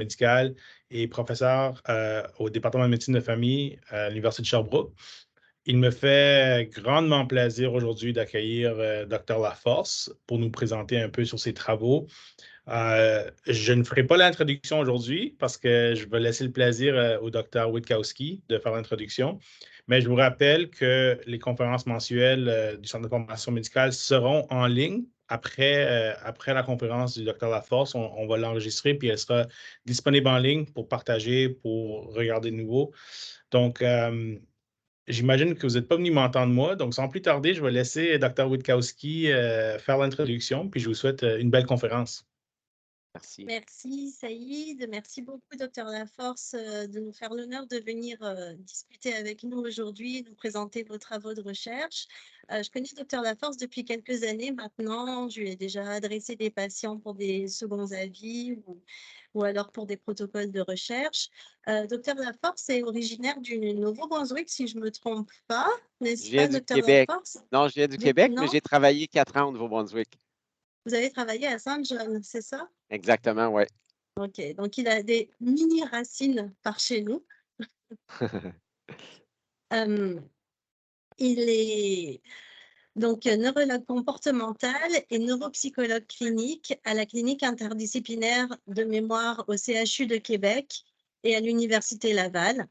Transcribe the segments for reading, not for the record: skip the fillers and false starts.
médicale et professeur au département de médecine de famille à l'Université de Sherbrooke. Il me fait grandement plaisir aujourd'hui d'accueillir Dr. Laforce pour nous présenter un peu sur ses travaux. Je ne ferai pas l'introduction aujourd'hui parce que je vais laisser le plaisir au Dr. Witkowski de faire l'introduction. Mais je vous rappelle que les conférences mensuelles du Centre de formation médicale seront en ligne après la conférence du Dr. Laforce. On va l'enregistrer puis elle sera disponible en ligne pour partager, pour regarder de nouveau. Donc, j'imagine que vous n'êtes pas venu m'entendre moi. Donc, sans plus tarder, je vais laisser Dr. Witkowski faire l'introduction puis je vous souhaite une belle conférence. Merci. Merci Saïd, merci beaucoup Dr Laforce de nous faire l'honneur de venir discuter avec nous aujourd'hui, nous présenter vos travaux de recherche. Je connais Dr Laforce depuis quelques années maintenant, je lui ai déjà adressé des patients pour des seconds avis ou alors pour des protocoles de recherche. Dr Laforce est originaire du Nouveau-Brunswick, si je ne me trompe pas, Je n'est-ce viens pas du Dr Québec. Laforce? Non, je viens du Québec, mais Non, j'ai travaillé 4 ans au Nouveau-Brunswick. vous avez travaillé à Saint-John, c'est ça? Exactement, oui. Ok, donc il a des mini-racines par chez nous. Euh, il est donc neurologue comportemental et neuropsychologue clinique à la clinique interdisciplinaire de mémoire au CHU de Québec et à l'Université Laval.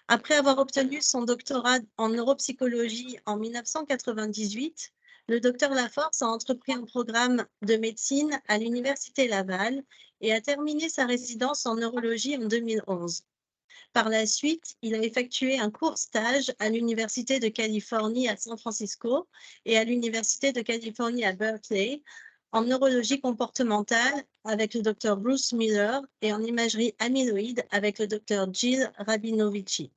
Après avoir obtenu son doctorat en neuropsychologie en 1998, le docteur Laforce a entrepris un programme de médecine à l'Université Laval et a terminé sa résidence en neurologie en 2011. Par la suite, il a effectué un court stage à l'Université de Californie à San Francisco et à l'Université de Californie à Berkeley en neurologie comportementale avec le Dr Bruce Miller et en imagerie amyloïde avec le Dr Jill Rabinovici.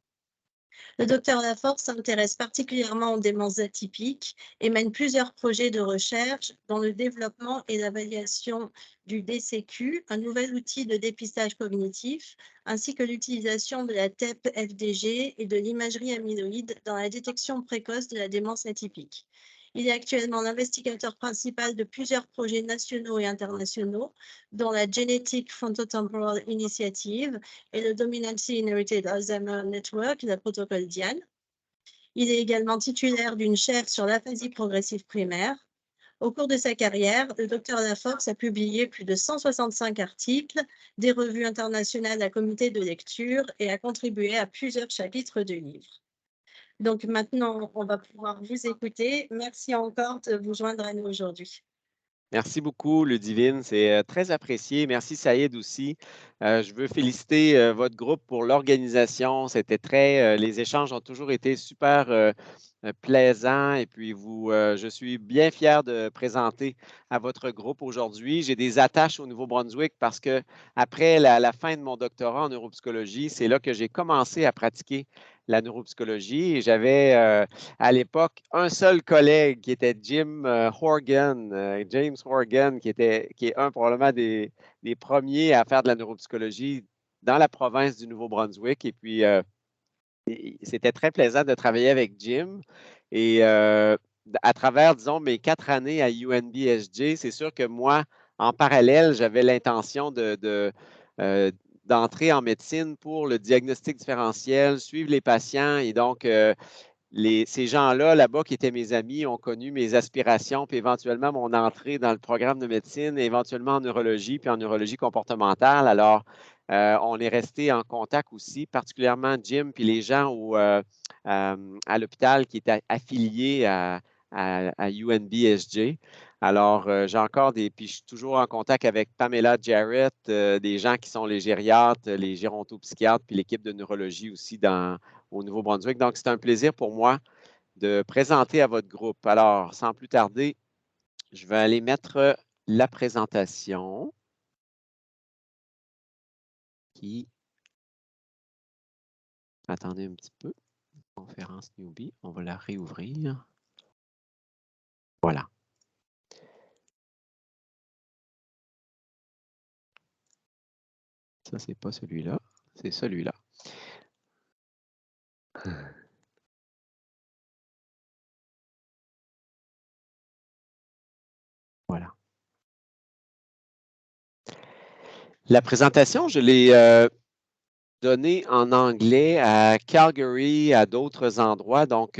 Le docteur Laforce s'intéresse particulièrement aux démences atypiques et mène plusieurs projets de recherche dans le développement et l'évaluation du DCQ, un nouvel outil de dépistage cognitif, ainsi que l'utilisation de la TEP-FDG et de l'imagerie amyloïde dans la détection précoce de la démence atypique. Il est actuellement l'investigateur principal de plusieurs projets nationaux et internationaux, dont la Genetic Frontotemporal Initiative et le Dominantly Inherited Alzheimer Network, le protocole DIAN. Il est également titulaire d'une chaire sur l'aphasie progressive primaire. Au cours de sa carrière, le Dr Laforce a publié plus de 165 articles, des revues internationales à comité de lecture et a contribué à plusieurs chapitres de livres. Donc maintenant, on va pouvoir vous écouter. Merci encore de vous joindre à nous aujourd'hui. Merci beaucoup, Ludivine. C'est très apprécié. Merci, Saïd aussi. Je veux féliciter votre groupe pour l'organisation. Les échanges ont toujours été super plaisants. Et puis, je suis bien fier de présenter à votre groupe aujourd'hui. J'ai des attaches au Nouveau-Brunswick parce que après la fin de mon doctorat en neuropsychologie, c'est là que j'ai commencé à pratiquer la neuropsychologie. Et j'avais à l'époque un seul collègue qui était James Horgan, qui est probablement des premiers à faire de la neuropsychologie dans la province du Nouveau-Brunswick. Et puis, c'était très plaisant de travailler avec Jim. Et à travers, disons, mes 4 années à UNBSJ, c'est sûr que moi, en parallèle, j'avais l'intention d'entrer en médecine pour le diagnostic différentiel, suivre les patients. Et donc, ces gens-là, là-bas, qui étaient mes amis, ont connu mes aspirations, puis éventuellement mon entrée dans le programme de médecine, éventuellement en neurologie, puis en neurologie comportementale. Alors, on est resté en contact aussi, particulièrement Jim, puis les gens à l'hôpital qui étaient affiliés à UNBSJ. Alors, puis je suis toujours en contact avec Pamela Jarrett, des gens qui sont les gériatres, les gérontopsychiatres, puis l'équipe de neurologie aussi au Nouveau-Brunswick. Donc, c'est un plaisir pour moi de présenter à votre groupe. Alors, sans plus tarder, je vais aller mettre la présentation qui... Attendez un petit peu. Conférence Newbie, on va la réouvrir. Voilà. Ça, c'est pas celui-là, c'est celui-là. Voilà. La présentation, je l'ai donnée en anglais à Calgary, à d'autres endroits. Donc,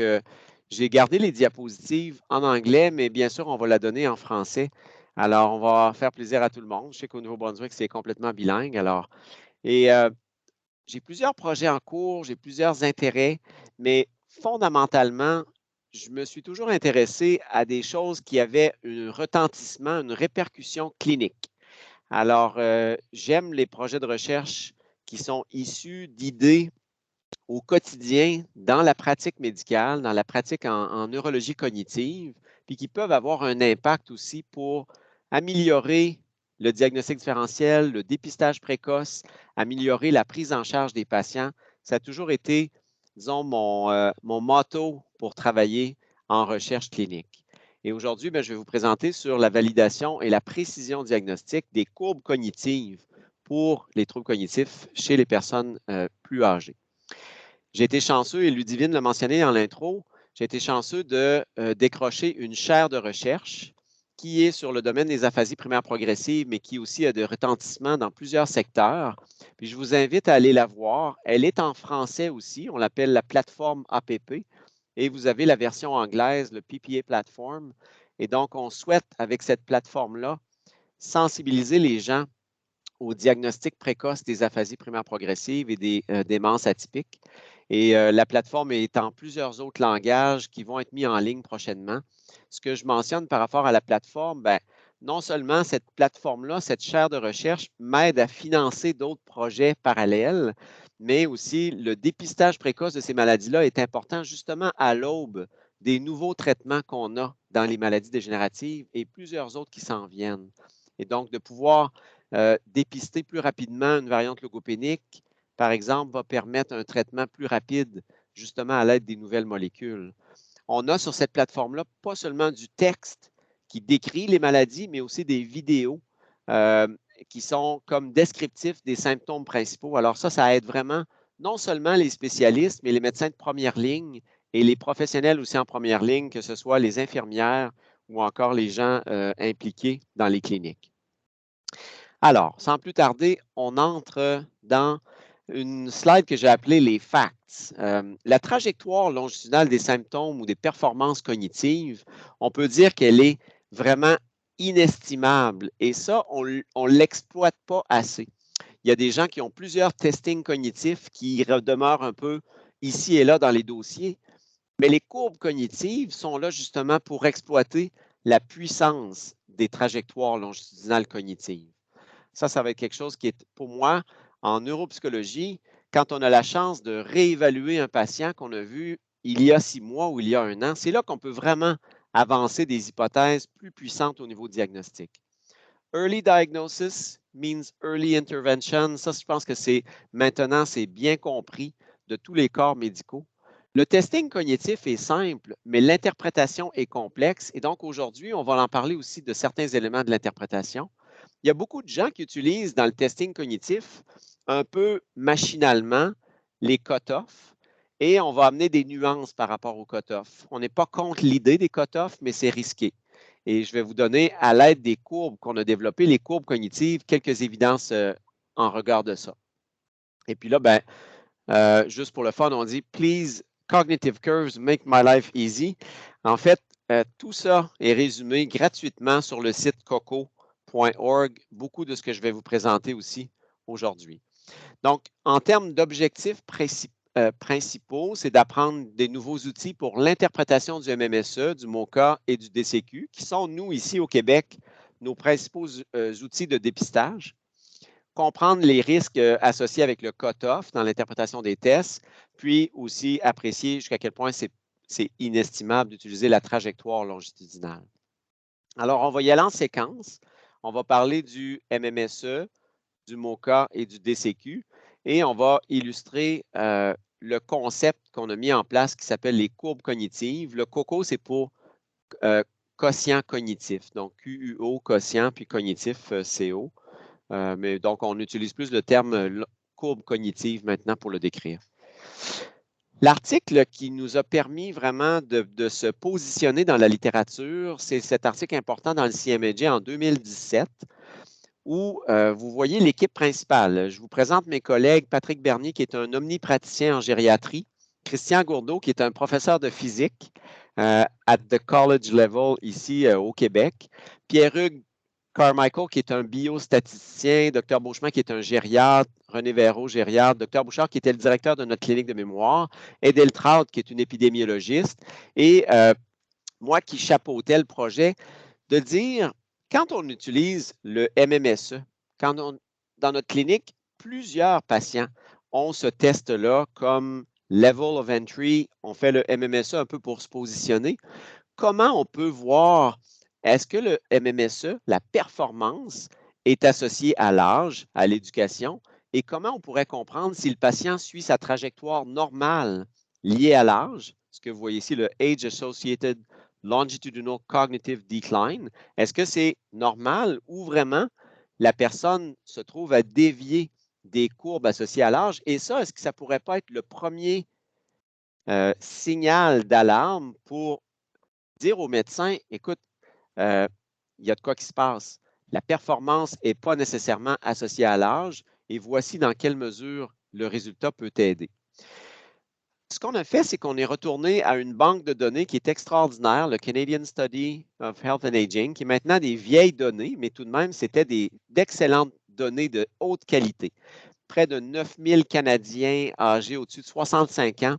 j'ai gardé les diapositives en anglais, mais bien sûr, on va la donner en français. Alors, on va faire plaisir à tout le monde. Je sais qu'au Nouveau-Brunswick, c'est complètement bilingue. Alors, et j'ai plusieurs projets en cours, j'ai plusieurs intérêts, mais fondamentalement, je me suis toujours intéressé à des choses qui avaient un retentissement, une répercussion clinique. Alors, j'aime les projets de recherche qui sont issus d'idées au quotidien dans la pratique médicale, dans la pratique en neurologie cognitive, puis qui peuvent avoir un impact aussi pour améliorer le diagnostic différentiel, le dépistage précoce, améliorer la prise en charge des patients. Ça a toujours été, disons, mon motto pour travailler en recherche clinique. Et aujourd'hui, je vais vous présenter sur la validation et la précision diagnostique des courbes cognitives pour les troubles cognitifs chez les personnes plus âgées. J'ai été chanceux, et Ludivine l'a mentionné dans l'intro, j'ai été chanceux de décrocher une chaire de recherche qui est sur le domaine des aphasies primaires progressives, mais qui aussi a de retentissement dans plusieurs secteurs. Puis je vous invite à aller la voir. Elle est en français aussi. On l'appelle la plateforme APP. Et vous avez la version anglaise, le PPA Platform. Et donc, on souhaite, avec cette plateforme-là, sensibiliser les gens au diagnostic précoce des aphasies primaires progressives et des démences atypiques. Et la plateforme est en plusieurs autres langages qui vont être mis en ligne prochainement. Ce que je mentionne par rapport à la plateforme, non seulement cette plateforme-là, cette chaire de recherche m'aide à financer d'autres projets parallèles, mais aussi le dépistage précoce de ces maladies-là est important justement à l'aube des nouveaux traitements qu'on a dans les maladies dégénératives et plusieurs autres qui s'en viennent. Et donc, de pouvoir dépister plus rapidement une variante logopénique, par exemple, va permettre un traitement plus rapide, justement à l'aide des nouvelles molécules. On a sur cette plateforme-là pas seulement du texte qui décrit les maladies, mais aussi des vidéos qui sont comme descriptifs des symptômes principaux. Alors ça aide vraiment non seulement les spécialistes, mais les médecins de première ligne et les professionnels aussi en première ligne, que ce soit les infirmières ou encore les gens impliqués dans les cliniques. Alors, sans plus tarder, on entre dans une slide que j'ai appelée les facts. La trajectoire longitudinale des symptômes ou des performances cognitives, on peut dire qu'elle est vraiment inestimable. Et ça, on ne l'exploite pas assez. Il y a des gens qui ont plusieurs testings cognitifs qui demeurent un peu ici et là dans les dossiers, mais les courbes cognitives sont là justement pour exploiter la puissance des trajectoires longitudinales cognitives. Ça va être quelque chose qui est, pour moi, en neuropsychologie, quand on a la chance de réévaluer un patient qu'on a vu il y a 6 mois ou il y a 1 an, c'est là qu'on peut vraiment avancer des hypothèses plus puissantes au niveau diagnostic. Early diagnosis means early intervention. Ça, je pense que maintenant, c'est bien compris de tous les corps médicaux. Le testing cognitif est simple, mais l'interprétation est complexe. Et donc, aujourd'hui, on va en parler aussi de certains éléments de l'interprétation. Il y a beaucoup de gens qui utilisent dans le testing cognitif un peu machinalement les cut-offs et on va amener des nuances par rapport aux cut-offs. On n'est pas contre l'idée des cut-offs, mais c'est risqué. Et je vais vous donner, à l'aide des courbes qu'on a développées, les courbes cognitives, quelques évidences en regard de ça. Et puis là, juste pour le fun, on dit « Please, cognitive curves make my life easy ». En fait, tout ça est résumé gratuitement sur le site coco.org, beaucoup de ce que je vais vous présenter aussi aujourd'hui. Donc, en termes d'objectifs principaux, c'est d'apprendre des nouveaux outils pour l'interprétation du MMSE, du MoCA et du DCQ, qui sont, nous, ici au Québec, nos principaux outils de dépistage. Comprendre les risques associés avec le cut-off dans l'interprétation des tests, puis aussi apprécier jusqu'à quel point c'est inestimable d'utiliser la trajectoire longitudinale. Alors, on va y aller en séquence. On va parler du MMSE, du MoCA et du DCQ, et on va illustrer le concept qu'on a mis en place qui s'appelle les courbes cognitives. Le COCO, c'est pour quotient cognitif, donc QUO, quotient, puis cognitif, CO. Mais donc, on utilise plus le terme courbe cognitive maintenant pour le décrire. L'article qui nous a permis vraiment de se positionner dans la littérature, c'est cet article important dans le CMAJ en 2017 où vous voyez l'équipe principale. Je vous présente mes collègues, Patrick Bernier, qui est un omnipraticien en gériatrie, Christian Gourdeau, qui est un professeur de physique at the college level ici au Québec, Pierre-Hugues Carmichael, qui est un biostatisticien, Dr Beauchemin, qui est un gériatre, René Véraud, gériatre, Dr Bouchard, qui était le directeur de notre clinique de mémoire, Edel Trout, qui est une épidémiologiste, et moi qui chapeautais le projet, de dire, quand on utilise le MMSE, dans notre clinique, plusieurs patients ont ce test-là comme level of entry, on fait le MMSE un peu pour se positionner. Comment on peut voir, est-ce que le MMSE, la performance, est associée à l'âge, à l'éducation, et comment on pourrait comprendre si le patient suit sa trajectoire normale liée à l'âge, ce que vous voyez ici, le Age Associated Longitudinal Cognitive Decline, est-ce que c'est normal ou vraiment la personne se trouve à dévier des courbes associées à l'âge? Et ça, est-ce que ça ne pourrait pas être le premier signal d'alarme pour dire au médecin, écoute, il y a de quoi qui se passe. La performance n'est pas nécessairement associée à l'âge et voici dans quelle mesure le résultat peut t'aider. Ce qu'on a fait, c'est qu'on est retourné à une banque de données qui est extraordinaire, le Canadian Study of Health and Aging, qui est maintenant des vieilles données, mais tout de même, c'était d'excellentes données de haute qualité. Près de 9000 Canadiens âgés au-dessus de 65 ans.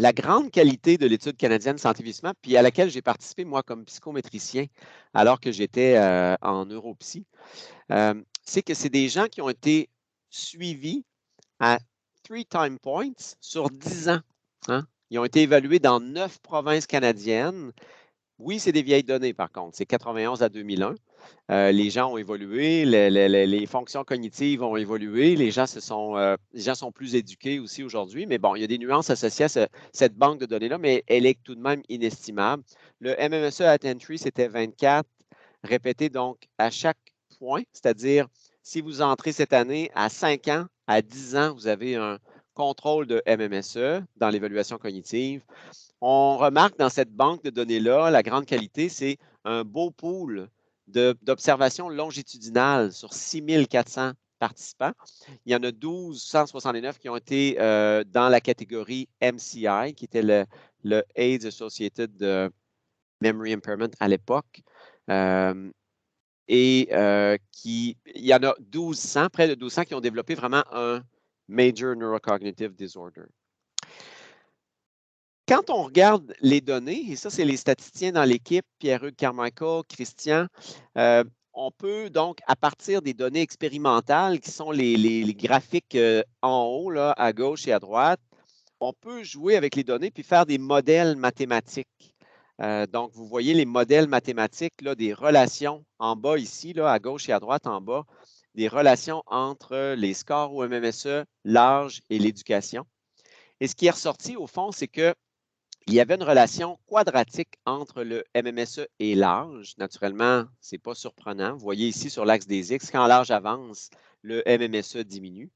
La grande qualité de l'étude canadienne Santé Vieillissement, puis à laquelle j'ai participé, moi, comme psychométricien, alors que j'étais en neuropsy, c'est que c'est des gens qui ont été suivis à 3 time points sur 10 ans. Hein? Ils ont été évalués dans 9 provinces canadiennes. Oui, c'est des vieilles données, par contre. C'est 91 à 2001. Les gens ont évolué, les fonctions cognitives ont évolué, les gens sont plus éduqués aussi aujourd'hui, mais bon, il y a des nuances associées à cette banque de données-là, mais elle est tout de même inestimable. Le MMSE at entry, c'était 24, répété donc à chaque point, c'est-à-dire si vous entrez cette année à 5 ans, à 10 ans, vous avez un contrôle de MMSE dans l'évaluation cognitive. On remarque dans cette banque de données-là, la grande qualité, c'est un beau pool d'observations longitudinales sur 6400 participants. Il y en a 1269 qui ont été dans la catégorie MCI, qui était le AIDS Associated Memory Impairment à l'époque. Il y en a 1200, près de 1200 qui ont développé vraiment un Major Neurocognitive Disorder. Quand on regarde les données, et ça, c'est les statisticiens dans l'équipe, Pierre-Hugues Carmichael, Christian, on peut donc, à partir des données expérimentales, qui sont les graphiques en haut, là, à gauche et à droite, on peut jouer avec les données puis faire des modèles mathématiques. Donc, vous voyez les modèles mathématiques, là, des relations en bas ici, là, à gauche et à droite en bas, des relations entre les scores au MMSE, l'âge et l'éducation. Et ce qui est ressorti, au fond, c'est que il y avait une relation quadratique entre le MMSE et l'âge. Naturellement, ce n'est pas surprenant. Vous voyez ici sur l'axe des X, quand l'âge avance, le MMSE diminue.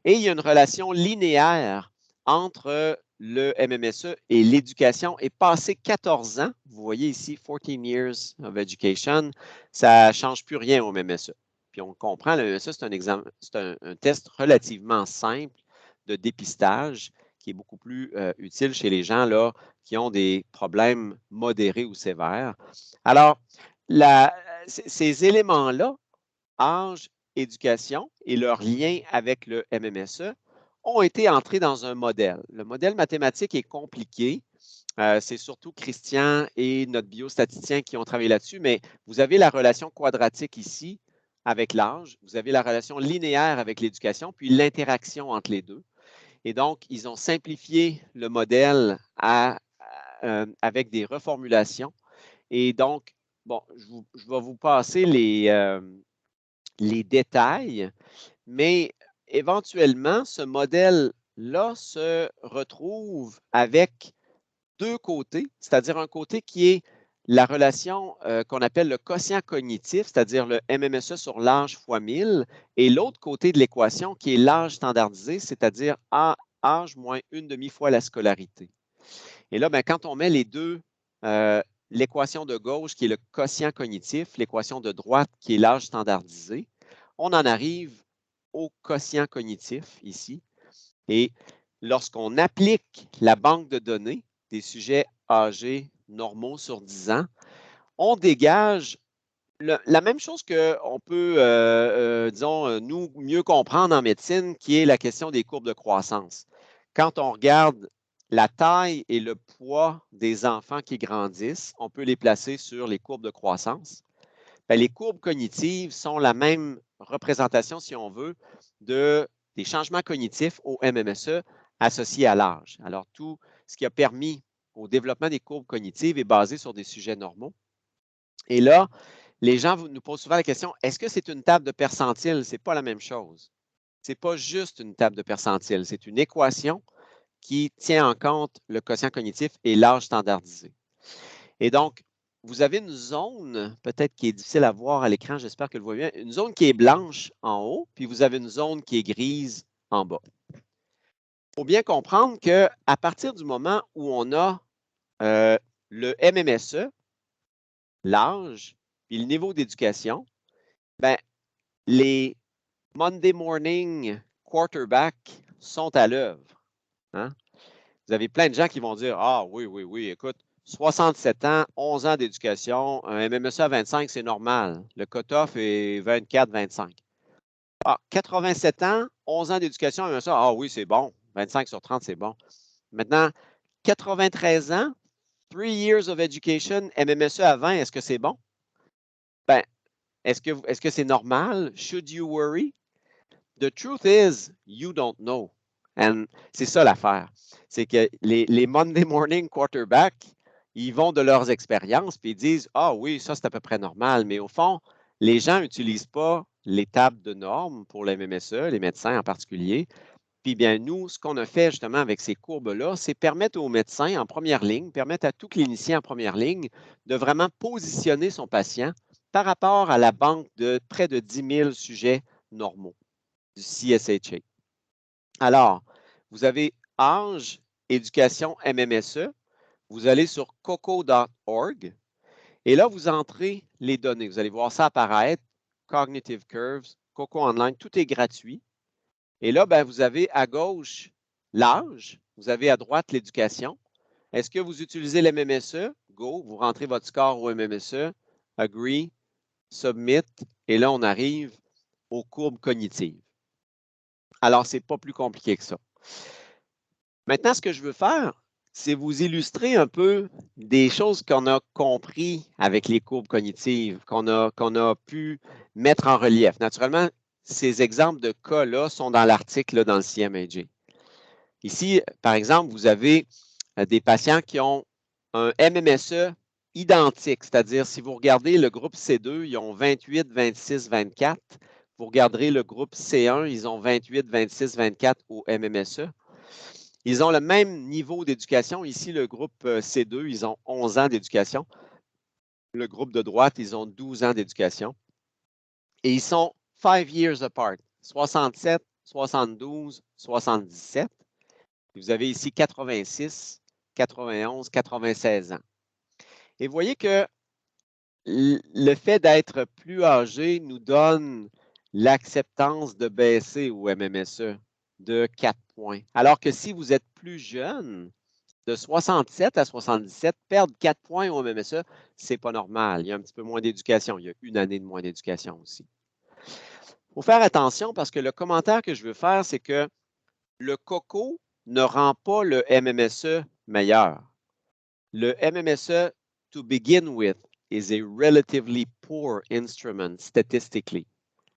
Et il y a une relation linéaire entre le MMSE et l'éducation. Et passé 14 ans, vous voyez ici 14 years of education, ça ne change plus rien au MMSE. Puis on comprend, le MMSE, c'est un test relativement simple de dépistage qui est beaucoup plus utile chez les gens là, qui ont des problèmes modérés ou sévères. Alors, ces éléments-là, âge, éducation et leur lien avec le MMSE, ont été entrés dans un modèle. Le modèle mathématique est compliqué. C'est surtout Christian et notre biostatisticien qui ont travaillé là-dessus, mais vous avez la relation quadratique ici avec l'âge, vous avez la relation linéaire avec l'éducation, puis l'interaction entre les deux. Et donc, ils ont simplifié le modèle avec des reformulations. Et donc, bon, je vais vous passer les détails, mais éventuellement, ce modèle-là se retrouve avec deux côtés, c'est-à-dire un côté qui est la relation qu'on appelle le quotient cognitif, c'est-à-dire le MMSE sur l'âge fois 1000, et l'autre côté de l'équation qui est l'âge standardisé, c'est-à-dire âge moins une demi-fois la scolarité. Et là, bien, quand on met les deux, l'équation de gauche qui est le quotient cognitif, l'équation de droite qui est l'âge standardisé, on en arrive au quotient cognitif ici. Et lorsqu'on applique la banque de données des sujets âgés normaux sur 10 ans, on dégage la même chose qu'on peut, disons, nous mieux comprendre en médecine, qui est la question des courbes de croissance. Quand on regarde la taille et le poids des enfants qui grandissent, on peut les placer sur les courbes de croissance. Bien, les courbes cognitives sont la même représentation, si on veut, des changements cognitifs au MMSE associés à l'âge. Alors, tout ce qui a permis au développement des courbes cognitives est basé sur des sujets normaux. Et là, les gens nous posent souvent la question, est-ce que c'est une table de percentile? Ce n'est pas la même chose. Ce n'est pas juste une table de percentile, c'est une équation qui tient en compte le quotient cognitif et l'âge standardisé. Et donc, vous avez une zone, peut-être qui est difficile à voir à l'écran, j'espère que vous le voyez bien, une zone qui est blanche en haut, puis vous avez une zone qui est grise en bas. Il faut bien comprendre qu'à partir du moment où on a le MMSE, l'âge, puis le niveau d'éducation, ben, les Monday morning quarterbacks sont à l'œuvre. Hein? Vous avez plein de gens qui vont dire, ah oui, écoute, 67 ans, 11 ans d'éducation, un MMSE à 25, c'est normal. Le cutoff est 24-25. Ah, 87 ans, 11 ans d'éducation, MMSE, ah oui, c'est bon. 25 sur 30, c'est bon. Maintenant, 93 ans, 3 years of education, MMSE à 20, est-ce que c'est bon? Ben, est-ce que c'est normal? Should you worry? The truth is, you don't know. And c'est ça l'affaire. C'est que les Monday morning quarterbacks, ils vont de leurs expériences puis ils disent, ah oui, ça c'est à peu près normal. Mais au fond, les gens n'utilisent pas les tables de normes pour les MMSE, les médecins en particulier. Puis bien, nous, ce qu'on a fait justement avec ces courbes-là, c'est permettre aux médecins en première ligne, permettre à tout clinicien en première ligne de vraiment positionner son patient par rapport à la banque de près de 10 000 sujets normaux du CSHA. Alors, vous avez âge, éducation, MMSE. Vous allez sur coco.org et là, vous entrez les données. Vous allez voir ça apparaître, Cognitive Curves, Coco Online, tout est gratuit. Et là, ben, vous avez à gauche l'âge, vous avez à droite l'éducation. Est-ce que vous utilisez l'MMSE? Go, vous rentrez votre score au MMSE, agree, submit, et là, on arrive aux courbes cognitives. Alors, ce n'est pas plus compliqué que ça. Maintenant, ce que je veux faire, c'est vous illustrer un peu des choses qu'on a compris avec les courbes cognitives, qu'on a pu mettre en relief. Naturellement, ces exemples de cas-là sont dans l'article dans le CMAJ. Ici, par exemple, vous avez des patients qui ont un MMSE identique, c'est-à-dire si vous regardez le groupe C2, ils ont 28, 26, 24. Vous regarderez le groupe C1, ils ont 28, 26, 24 au MMSE. Ils ont le même niveau d'éducation. Ici, le groupe C2, ils ont 11 ans d'éducation. Le groupe de droite, ils ont 12 ans d'éducation. Et ils sont 5 years apart, 67, 72, 77. Vous avez ici 86, 91, 96 ans. Et vous voyez que le fait d'être plus âgé nous donne l'acceptance de baisser au MMSE de 4 points. Alors que si vous êtes plus jeune, de 67 à 77, perdre 4 points au MMSE, ce n'est pas normal. Il y a un petit peu moins d'éducation. Il y a une année de moins d'éducation aussi. Il faut faire attention parce que le commentaire que je veux faire, c'est que le COCO ne rend pas le MMSE meilleur. Le MMSE, to begin with, is a relatively poor instrument statistically.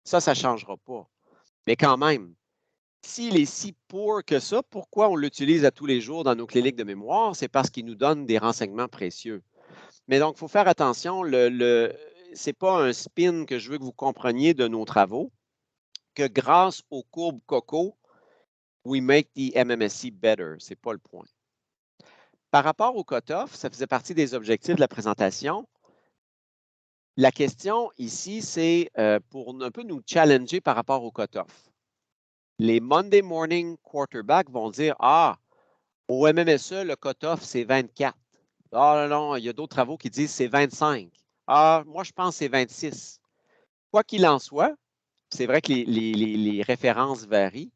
Ça ne changera pas. Mais quand même, s'il est si poor que ça, pourquoi on l'utilise à tous les jours dans nos cliniques de mémoire? C'est parce qu'il nous donne des renseignements précieux. Mais donc, il faut faire attention, ce n'est pas un spin que je veux que vous compreniez de nos travaux, que grâce aux courbes COCO, we make the MMSE better. Ce n'est pas le point. Par rapport au cutoff, ça faisait partie des objectifs de la présentation. La question ici, c'est pour un peu nous challenger par rapport au cutoff. Les Monday morning quarterbacks vont dire, ah, au MMSE, le cutoff, c'est 24. Ah non, il y a d'autres travaux qui disent c'est 25. Ah, moi, je pense que c'est 26. Quoi qu'il en soit, c'est vrai que les références varient.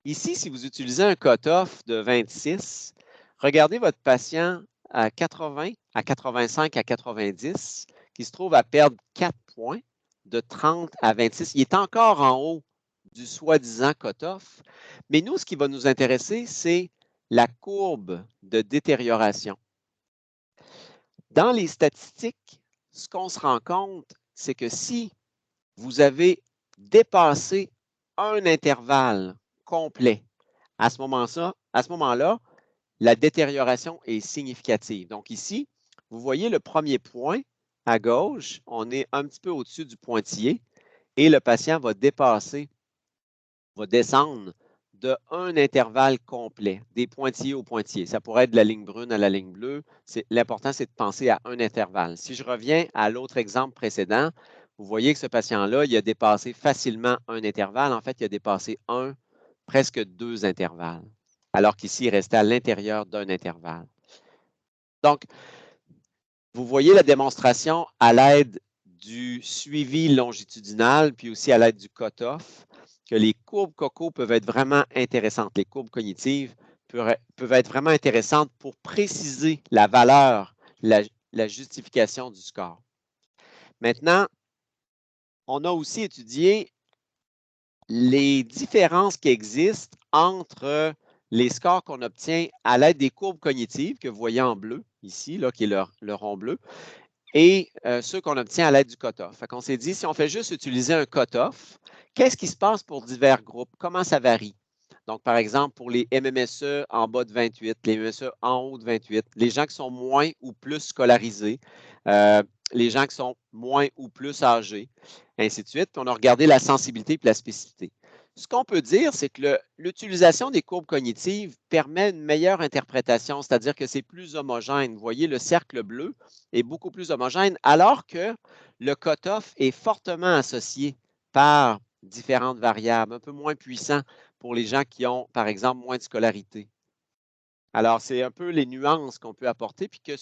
Ici, si vous utilisez un cutoff de 26, regardez votre patient à 80, à 85, à 90, qui se trouve à perdre 4 points de 30 à 26. Il est encore en haut du soi-disant cutoff. Mais nous, ce qui va nous intéresser, c'est la courbe de détérioration. Dans les statistiques, ce qu'on se rend compte, c'est que si vous avez dépassé un intervalle complet, à ce moment-là, la détérioration est significative. Donc ici, vous voyez le premier point à gauche, on est un petit peu au-dessus du pointillé et le patient va descendre de un intervalle complet, des pointillés au pointillé. Ça pourrait être de la ligne brune à la ligne bleue. L'important, c'est de penser à un intervalle. Si je reviens à l'autre exemple précédent, vous voyez que ce patient-là, il a dépassé facilement un intervalle. En fait, il a dépassé presque 2 intervalles, alors qu'ici, il restait à l'intérieur d'un intervalle. Donc, vous voyez la démonstration à l'aide du suivi longitudinal, puis aussi à l'aide du cutoff, que les courbes COCO peuvent être vraiment intéressantes. Les courbes cognitives peuvent être vraiment intéressantes pour préciser la valeur, la justification du score. Maintenant, on a aussi étudié les différences qui existent entre les scores qu'on obtient à l'aide des courbes cognitives que vous voyez en bleu, ici, là, qui est le rond bleu, et ceux qu'on obtient à l'aide du cutoff. On s'est dit, si on fait juste utiliser un cutoff, qu'est-ce qui se passe pour divers groupes? Comment ça varie? Donc, par exemple, pour les MMSE en bas de 28, les MMSE en haut de 28, les gens qui sont moins ou plus scolarisés, les gens qui sont moins ou plus âgés, ainsi de suite. Puis on a regardé la sensibilité et la spécificité. Ce qu'on peut dire, c'est que l'utilisation des courbes cognitives permet une meilleure interprétation, c'est-à-dire que c'est plus homogène. Vous voyez, le cercle bleu est beaucoup plus homogène, alors que le cutoff est fortement associé par différentes variables, un peu moins puissant pour les gens qui ont, par exemple, moins de scolarité. Alors, c'est un peu les nuances qu'on peut apporter, puis que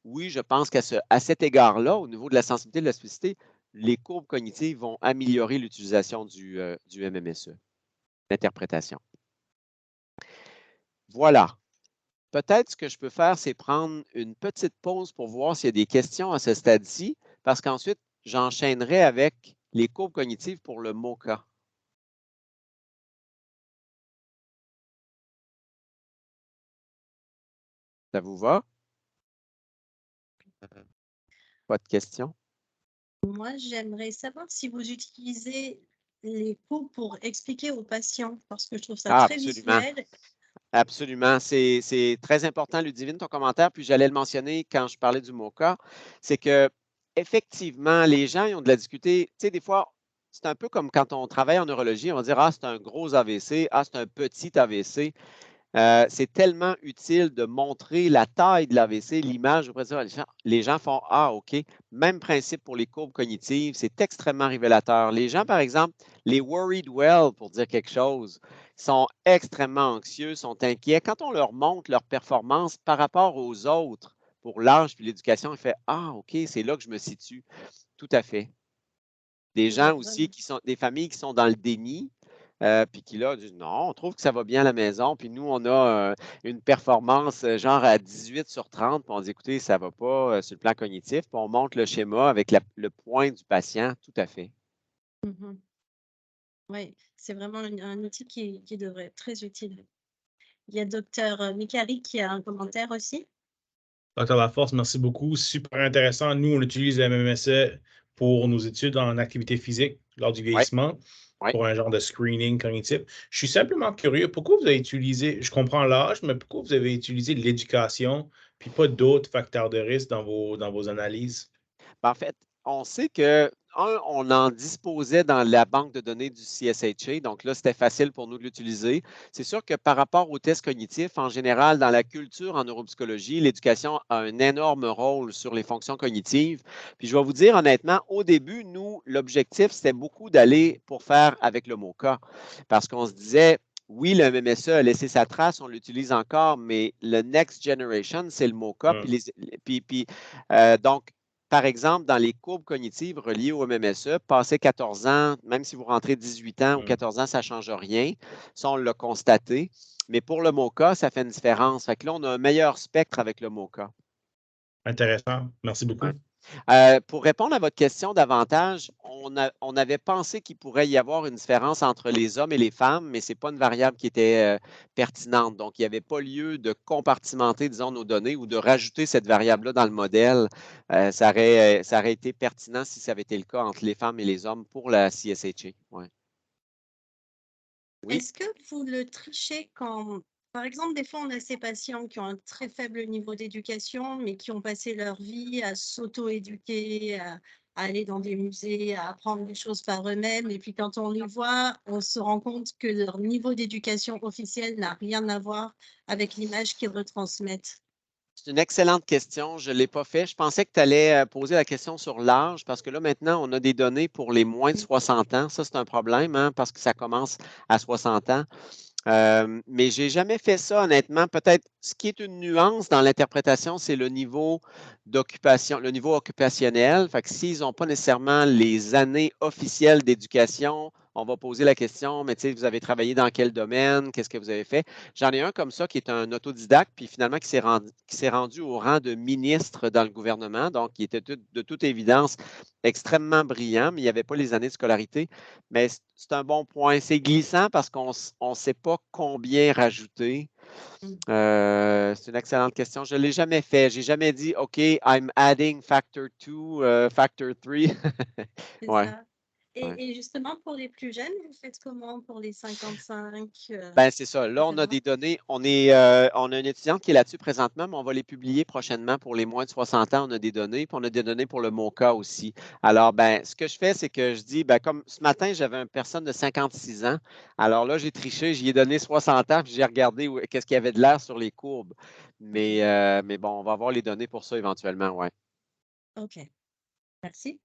oui, je pense qu'à cet égard-là, au niveau de la sensibilité et de la spécificité, les courbes cognitives vont améliorer l'utilisation du MMSE, l'interprétation. Voilà. Peut-être ce que je peux faire, c'est prendre une petite pause pour voir s'il y a des questions à ce stade-ci, parce qu'ensuite, j'enchaînerai avec les courbes cognitives pour le MOCA. Ça vous va? Pas de questions? Moi, j'aimerais savoir si vous utilisez les courbes pour expliquer aux patients, parce que je trouve ça très Absolument. visuel. Absolument. C'est très important, Ludivine, ton commentaire, puis j'allais le mentionner quand je parlais du MOCA, c'est que effectivement, les gens ils ont de la difficulté. Tu sais, des fois, c'est un peu comme quand on travaille en neurologie, on va dire, ah, c'est un gros AVC, ah, c'est un petit AVC. C'est tellement utile de montrer la taille de l'AVC, l'image. Les gens font, ah, OK. Même principe pour les courbes cognitives, c'est extrêmement révélateur. Les gens, par exemple, les worried well, pour dire quelque chose, sont extrêmement anxieux, sont inquiets. Quand on leur montre leur performance par rapport aux autres, pour l'âge et l'éducation, ils font, ah, OK, c'est là que je me situe. Tout à fait. Des gens aussi des familles qui sont dans le déni, puis qui là disent non, on trouve que ça va bien à la maison, puis nous, on a une performance genre à 18 sur 30, puis on dit écoutez, ça ne va pas sur le plan cognitif, puis on montre le schéma avec le point du patient, tout à fait. Oui, c'est vraiment un outil qui devrait être très utile. Il y a Dr Mikari qui a un commentaire aussi. Dr Laforce, merci beaucoup. Super intéressant. Nous, on utilise le MMSE pour nos études en activité physique lors du vieillissement, pour un genre de screening cognitif. Je suis simplement curieux, pourquoi vous avez utilisé, je comprends l'âge, mais pourquoi vous avez utilisé l'éducation, puis pas d'autres facteurs de risque dans vos analyses? En fait, on sait que, on en disposait dans la banque de données du CSHA, donc là, c'était facile pour nous de l'utiliser. C'est sûr que par rapport aux tests cognitifs, en général, dans la culture en neuropsychologie, l'éducation a un énorme rôle sur les fonctions cognitives. Puis je vais vous dire honnêtement, au début, nous, l'objectif, c'était beaucoup d'aller pour faire avec le MOCA, parce qu'on se disait, oui, le MMSE a laissé sa trace, on l'utilise encore, mais le next generation, c'est le MOCA. Donc, par exemple, dans les courbes cognitives reliées au MMSE, passé 14 ans, même si vous rentrez 18 ans ou 14 ans, ça ne change rien. Ça, on l'a constaté. Mais pour le MoCA, ça fait une différence. Fait que là, on a un meilleur spectre avec le MoCA. Intéressant. Merci beaucoup. Pour répondre à votre question davantage, on avait pensé qu'il pourrait y avoir une différence entre les hommes et les femmes, mais ce n'est pas une variable qui était pertinente. Donc, il n'y avait pas lieu de compartimenter, disons, nos données ou de rajouter cette variable-là dans le modèle. Ça aurait été pertinent si ça avait été le cas entre les femmes et les hommes pour la CSHA. Ouais. Oui. Est-ce que vous le trichez quand, par exemple, des fois, on a ces patients qui ont un très faible niveau d'éducation, mais qui ont passé leur vie à s'auto-éduquer, à aller dans des musées, à apprendre des choses par eux-mêmes. Et puis, quand on les voit, on se rend compte que leur niveau d'éducation officielle n'a rien à voir avec l'image qu'ils retransmettent. C'est une excellente question. Je ne l'ai pas fait. Je pensais que tu allais poser la question sur l'âge parce que là, maintenant, on a des données pour les moins de 60 ans. Ça, c'est un problème hein, parce que ça commence à 60 ans. Mais je n'ai jamais fait ça, honnêtement. Peut-être ce qui est une nuance dans l'interprétation, c'est le niveau d'occupation, le niveau occupationnel. Fait que s'ils n'ont pas nécessairement les années officielles d'éducation, on va poser la question, mais tu sais, vous avez travaillé dans quel domaine? Qu'est-ce que vous avez fait? J'en ai un comme ça qui est un autodidacte, puis finalement qui s'est rendu au rang de ministre dans le gouvernement. Donc, il était de toute évidence extrêmement brillant, mais il n'y avait pas les années de scolarité. Mais c'est un bon point. C'est glissant parce qu'on ne sait pas combien rajouter. C'est une excellente question. Je ne l'ai jamais fait. Je n'ai jamais dit, OK, I'm adding factor 2, factor 3. C'est ouais. ça. Et justement, pour les plus jeunes, vous faites comment pour les 55? Ben, c'est ça. Là, on a des données. On a une étudiante qui est là-dessus présentement, mais on va les publier prochainement pour les moins de 60 ans. On a des données, puis on a des données pour le MoCA aussi. Alors, ben, ce que je fais, c'est que je dis, ben, comme ce matin, j'avais une personne de 56 ans. Alors là, j'ai triché, j'y ai donné 60 ans, puis j'ai regardé qu'est-ce qu'il y avait de l'air sur les courbes. Mais bon, on va avoir les données pour ça éventuellement, oui. OK. Merci.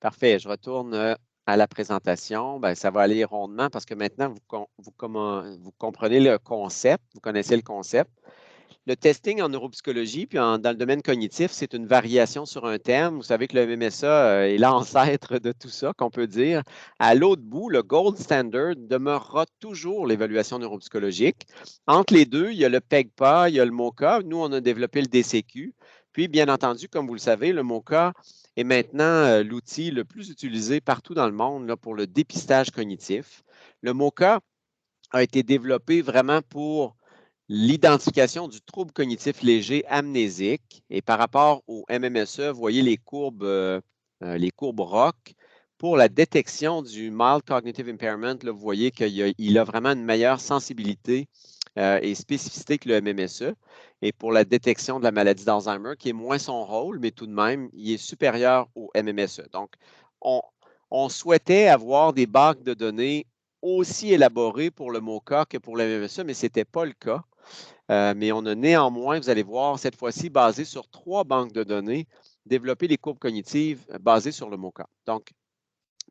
Parfait. Je retourne à la présentation. Ben, ça va aller rondement parce que maintenant, vous comprenez le concept, vous connaissez le concept. Le testing en neuropsychologie, puis dans le domaine cognitif, c'est une variation sur un thème. Vous savez que le MMSA est l'ancêtre de tout ça, qu'on peut dire. À l'autre bout, le gold standard demeurera toujours l'évaluation neuropsychologique. Entre les deux, il y a le PEGPA, il y a le MoCA. Nous, on a développé le DCQ. Puis, bien entendu, comme vous le savez, le MoCA est maintenant l'outil le plus utilisé partout dans le monde là, pour le dépistage cognitif. Le MoCA a été développé vraiment pour l'identification du trouble cognitif léger amnésique. Et par rapport au MMSE, vous voyez les courbes ROC. Pour la détection du mild cognitive impairment, là, vous voyez qu'il a vraiment une meilleure sensibilité et spécificité que le MMSE. Et pour la détection de la maladie d'Alzheimer, qui est moins son rôle, mais tout de même, il est supérieur au MMSE. Donc, on souhaitait avoir des banques de données aussi élaborées pour le MoCA que pour le MMSE, mais ce n'était pas le cas. Mais on a néanmoins, vous allez voir, cette fois-ci, basé sur 3 banques de données, développé les courbes cognitives basées sur le MoCA. Donc,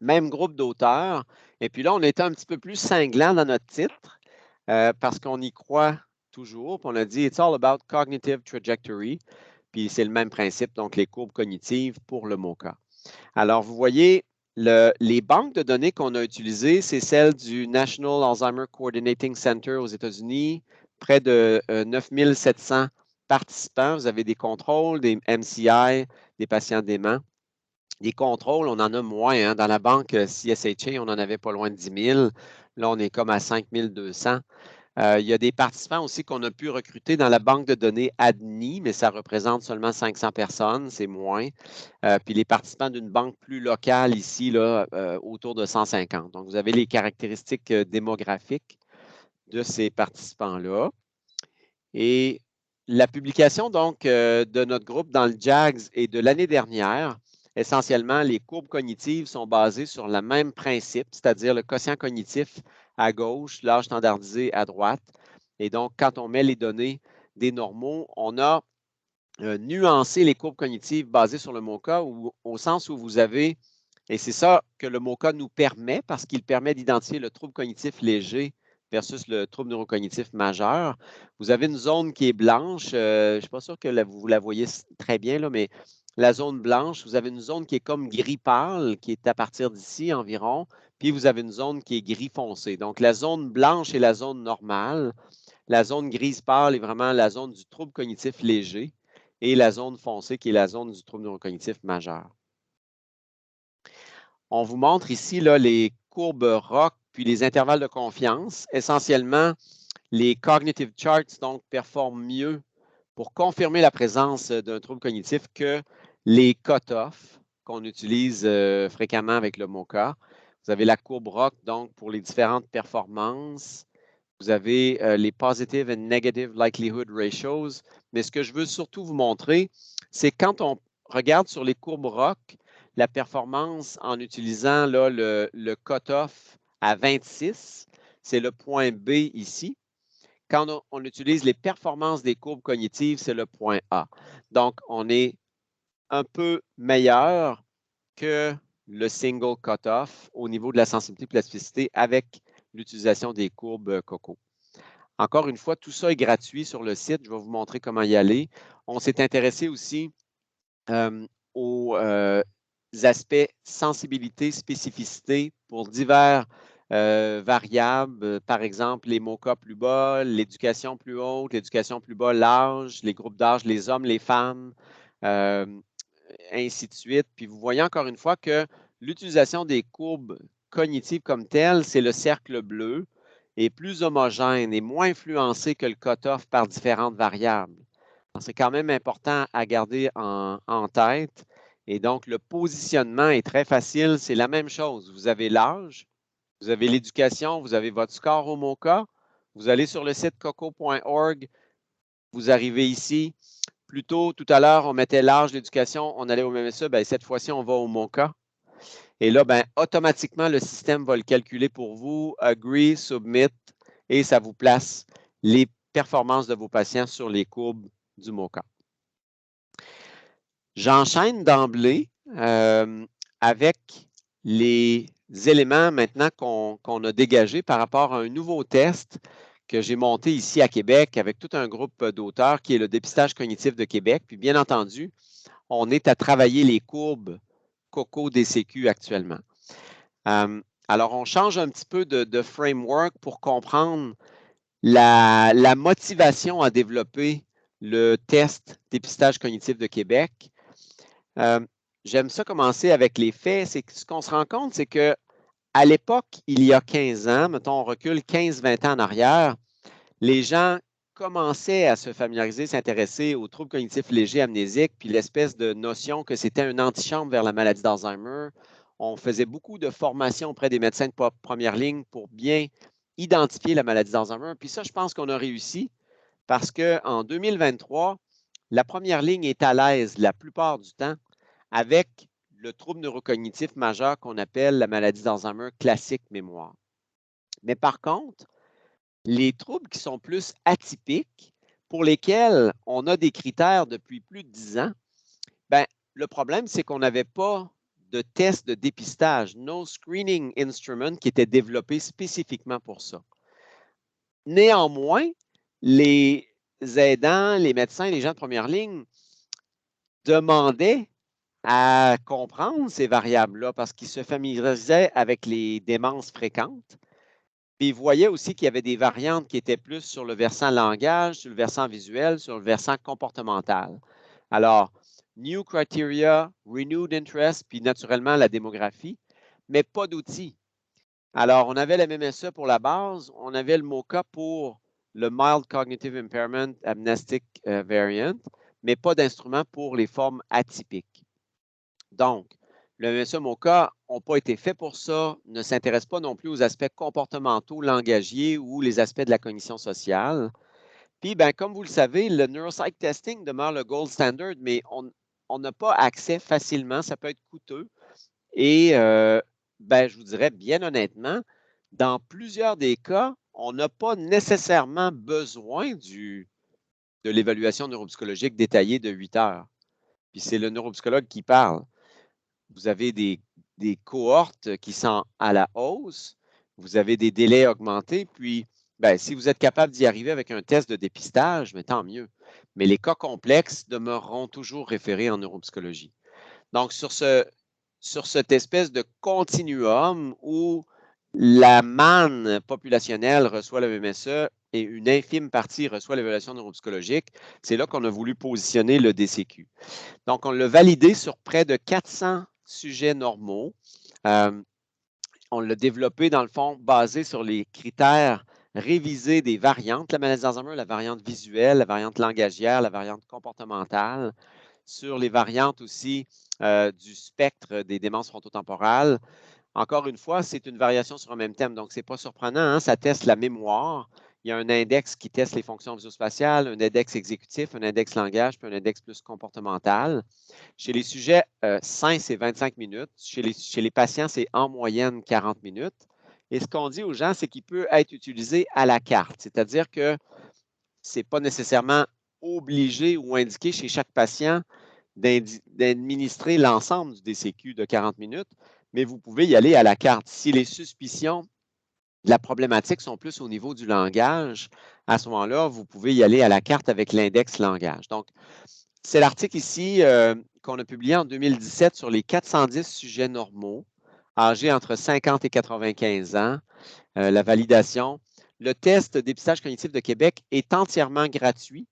même groupe d'auteurs. Et puis là, on était un petit peu plus cinglant dans notre titre parce qu'on y croit toujours. Puis on a dit « It's all about cognitive trajectory ». Puis c'est le même principe, donc les courbes cognitives pour le MoCA. Alors, vous voyez, les banques de données qu'on a utilisées, c'est celles du National Alzheimer Coordinating Center aux États-Unis, près de 9700 participants. Vous avez des contrôles, des MCI, des patients déments. Les contrôles, on en a moins. Hein. Dans la banque CSHA, on en avait pas loin de 10 000. Là, on est comme à 5 200. Il y a des participants aussi qu'on a pu recruter dans la banque de données ADNI, mais ça représente seulement 500 personnes, c'est moins. Puis les participants d'une banque plus locale ici, là, autour de 150. Donc, vous avez les caractéristiques démographiques de ces participants-là. Et la publication, donc, de notre groupe dans le JAGS et de l'année dernière, essentiellement, les courbes cognitives sont basées sur le même principe, c'est-à-dire le quotient cognitif à gauche, l'âge standardisé à droite. Et donc, quand on met les données des normaux, on a nuancé les courbes cognitives basées sur le MoCA au sens où vous avez, et c'est ça que le MoCA nous permet, parce qu'il permet d'identifier le trouble cognitif léger versus le trouble neurocognitif majeur. Vous avez une zone qui est blanche. Je ne suis pas sûr que vous la voyez très bien, là, mais la zone blanche, vous avez une zone qui est comme gris pâle, qui est à partir d'ici environ, puis vous avez une zone qui est gris foncé. Donc, la zone blanche est la zone normale. La zone grise pâle est vraiment la zone du trouble cognitif léger et la zone foncée qui est la zone du trouble neurocognitif majeur. On vous montre ici là, les courbes ROC puis les intervalles de confiance. Essentiellement, les cognitive charts donc, performent mieux pour confirmer la présence d'un trouble cognitif que les cut-offs qu'on utilise fréquemment avec le MoCA. Vous avez la courbe ROC donc pour les différentes performances. Vous avez les positive and negative likelihood ratios. Mais ce que je veux surtout vous montrer, c'est quand on regarde sur les courbes ROC, la performance en utilisant là, le cut-off à 26, c'est le point B ici. Quand on utilise les performances des courbes cognitives, c'est le point A. Donc, on est un peu meilleur que le single cut-off au niveau de la sensibilité et de la spécificité avec l'utilisation des courbes COCO. Encore une fois, tout ça est gratuit sur le site. Je vais vous montrer comment y aller. On s'est intéressé aussi aux aspects sensibilité, spécificité pour divers variables, par exemple les MoCA plus bas, l'éducation plus haute, l'éducation plus bas, l'âge, les groupes d'âge, les hommes, les femmes, ainsi de suite. Puis vous voyez encore une fois que l'utilisation des courbes cognitives comme telles, c'est le cercle bleu, est plus homogène et moins influencé que le cut-off par différentes variables. C'est quand même important à garder en tête. Et donc, le positionnement est très facile. C'est la même chose. Vous avez l'âge, vous avez l'éducation, vous avez votre score au MoCA. Vous allez sur le site coco.org, vous arrivez ici. Plus tôt, tout à l'heure, on mettait l'âge, l'éducation, on allait au MMSE. Bien, cette fois-ci, on va au MoCA. Et là, bien, automatiquement, le système va le calculer pour vous, agree, submit, et ça vous place les performances de vos patients sur les courbes du MoCA. J'enchaîne d'emblée avec les éléments maintenant qu'on a dégagés par rapport à un nouveau test que j'ai monté ici à Québec avec tout un groupe d'auteurs qui est le dépistage cognitif de Québec. Puis bien entendu, on est à travailler les courbes COCO-DCQ actuellement. Alors, on change un petit peu de framework pour comprendre la motivation à développer le test dépistage cognitif de Québec. J'aime ça commencer avec les faits. C'est que ce qu'on se rend compte, c'est que à l'époque, il y a 15 ans, mettons, on recule 15-20 ans en arrière, les gens commençaient à se familiariser, s'intéresser aux troubles cognitifs légers amnésiques, puis l'espèce de notion que c'était une antichambre vers la maladie d'Alzheimer. On faisait beaucoup de formations auprès des médecins de première ligne pour bien identifier la maladie d'Alzheimer. Puis ça, je pense qu'on a réussi parce qu'en 2023, la première ligne est à l'aise la plupart du temps avec le trouble neurocognitif majeur qu'on appelle la maladie d'Alzheimer classique mémoire. Mais par contre, les troubles qui sont plus atypiques, pour lesquels on a des critères depuis plus de 10 ans, bien, le problème, c'est qu'on n'avait pas de test de dépistage, no screening instrument qui était développé spécifiquement pour ça. Néanmoins, les aidants, les médecins, les gens de première ligne demandaient à comprendre ces variables-là parce qu'ils se familiarisaient avec les démences fréquentes. Puis ils voyaient aussi qu'il y avait des variantes qui étaient plus sur le versant langage, sur le versant visuel, sur le versant comportemental. Alors, new criteria, renewed interest, puis naturellement la démographie, mais pas d'outils. Alors, on avait la MMSE pour la base, on avait le MoCA pour le Mild Cognitive Impairment Amnestic Variant, mais pas d'instrument pour les formes atypiques. Donc, le MMSE MoCA n'ont pas été faits pour ça, ne s'intéressent pas non plus aux aspects comportementaux, langagiers ou les aspects de la cognition sociale. Puis, ben, comme vous le savez, le neuropsych testing demeure le gold standard, mais on n'a pas accès facilement, ça peut être coûteux. Et ben, je vous dirais bien honnêtement, dans plusieurs des cas, on n'a pas nécessairement besoin de l'évaluation neuropsychologique détaillée de 8 heures. Puis c'est le neuropsychologue qui parle. Vous avez des cohortes qui sont à la hausse, vous avez des délais augmentés, puis bien, si vous êtes capable d'y arriver avec un test de dépistage, mais tant mieux. Mais les cas complexes demeureront toujours référés en neuropsychologie. Donc, sur cette espèce de continuum où la manne populationnelle reçoit le MSE et une infime partie reçoit l'évaluation neuropsychologique, c'est là qu'on a voulu positionner le DCQ. Donc, on l'a validé sur près de 400 sujets normaux. On l'a développé, dans le fond, basé sur les critères révisés des variantes de la maladie d'Alzheimer, la variante visuelle, la variante langagière, la variante comportementale, sur les variantes aussi du spectre des démences frontotemporales. Encore une fois, c'est une variation sur un même thème, donc ce n'est pas surprenant, hein? Ça teste la mémoire. Il y a un index qui teste les fonctions visuospatiales, un index exécutif, un index langage, puis un index plus comportemental. Chez les sujets sains, c'est 25 minutes. Chez les patients, c'est en moyenne 40 minutes. Et ce qu'on dit aux gens, c'est qu'il peut être utilisé à la carte, c'est-à-dire que ce n'est pas nécessairement obligé ou indiqué chez chaque patient d'administrer l'ensemble du DCQ de 40 minutes, mais vous pouvez y aller à la carte. Si les suspicions de la problématique sont plus au niveau du langage, à ce moment-là, vous pouvez y aller à la carte avec l'index langage. Donc, c'est l'article ici qu'on a publié en 2017 sur les 410 sujets normaux, âgés entre 50 et 95 ans, la validation. Le test dépistage cognitif de Québec est entièrement gratuit.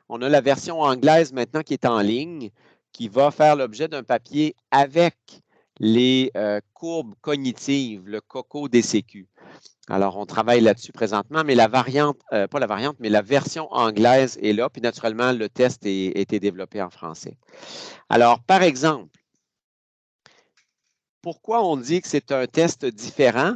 On a la version anglaise maintenant qui est en ligne, qui va faire l'objet d'un papier avec les courbes cognitives, le COCO-DCQ. Alors, on travaille là-dessus présentement, mais la variante, pas la variante, mais la version anglaise est là, puis naturellement, le test a été développé en français. Alors, par exemple, pourquoi on dit que c'est un test différent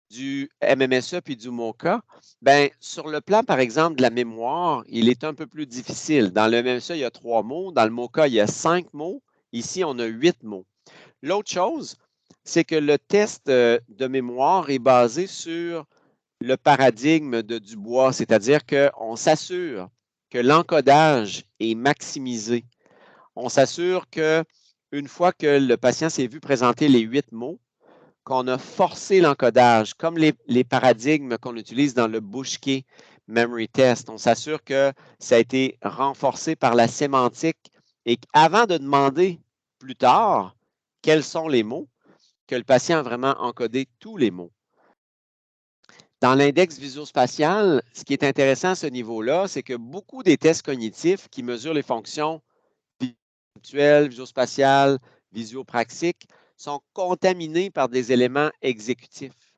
du MMSE puis du MoCA? Bien, sur le plan, par exemple, de la mémoire, il est un peu plus difficile. Dans le MMSE, il y a 3 mots. Dans le MoCA, il y a 5 mots. Ici, on a 8 mots. L'autre chose, c'est que le test de mémoire est basé sur le paradigme de Dubois, c'est-à-dire qu'on s'assure que l'encodage est maximisé. On s'assure qu'une fois que le patient s'est vu présenter les 8 mots, qu'on a forcé l'encodage, comme les paradigmes qu'on utilise dans le Bushke Memory Test. On s'assure que ça a été renforcé par la sémantique et qu'avant de demander plus tard quels sont les mots, que le patient a vraiment encodé tous les mots. Dans l'index visuospatial, ce qui est intéressant à ce niveau-là, c'est que beaucoup des tests cognitifs qui mesurent les fonctions visuelles, visuospatiales, visiopraxiques sont contaminés par des éléments exécutifs.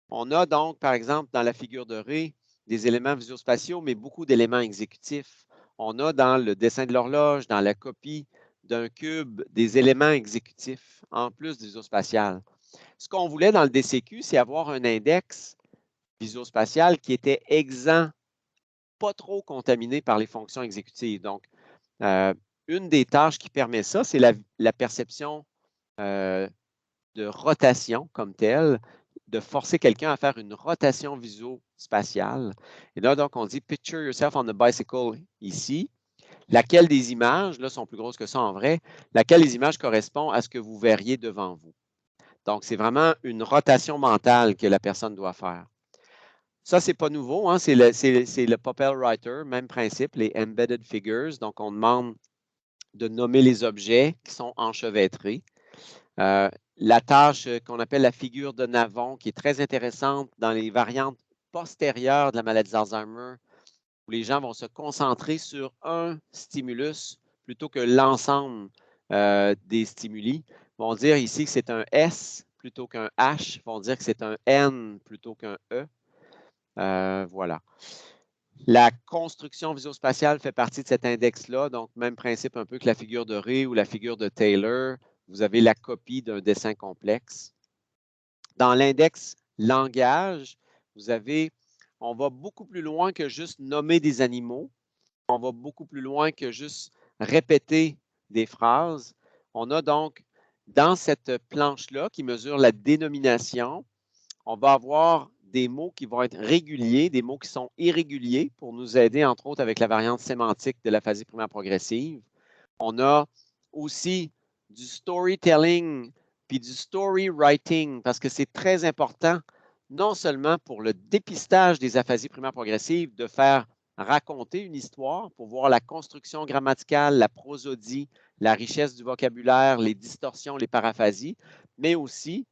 On a donc, par exemple, dans la figure de Ré, des éléments visuospatiaux, mais beaucoup d'éléments exécutifs. On a dans le dessin de l'horloge, dans la copie d'un cube, des éléments exécutifs, en plus du visuospatial. Ce qu'on voulait dans le DCQ, c'est avoir un index visuospatial qui était exempt, pas trop contaminé par les fonctions exécutives. Donc, une des tâches qui permet ça, c'est la perception de rotation comme telle, de forcer quelqu'un à faire une rotation visuospatiale. Et là, donc, on dit « Picture yourself on the bicycle » ici. Laquelle des images, là, sont plus grosses que ça en vrai, laquelle des images correspond à ce que vous verriez devant vous. Donc, c'est vraiment une rotation mentale que la personne doit faire. Ça, ce n'est pas nouveau, hein? C'est le Popelwriter, même principe, les embedded figures. Donc, on demande de nommer les objets qui sont enchevêtrés. La tâche qu'on appelle la figure de Navon, qui est très intéressante dans les variantes postérieures de la maladie d'Alzheimer, où les gens vont se concentrer sur un stimulus plutôt que l'ensemble des stimuli. Ils vont dire ici que c'est un S plutôt qu'un H. Ils vont dire que c'est un N plutôt qu'un E. Voilà. La construction visuospatiale fait partie de cet index-là, donc même principe un peu que la figure de Ré ou la figure de Taylor. Vous avez la copie d'un dessin complexe. Dans l'index langage, on va beaucoup plus loin que juste nommer des animaux. On va beaucoup plus loin que juste répéter des phrases. On a donc, dans cette planche-là qui mesure la dénomination, on va avoir des mots qui vont être réguliers, des mots qui sont irréguliers pour nous aider, entre autres, avec la variante sémantique de l'aphasie primaire progressive. On a aussi du storytelling puis du story writing parce que c'est très important non seulement pour le dépistage des aphasies primaires progressives, de faire raconter une histoire pour voir la construction grammaticale, la prosodie, la richesse du vocabulaire, les distorsions, les paraphasies, mais aussi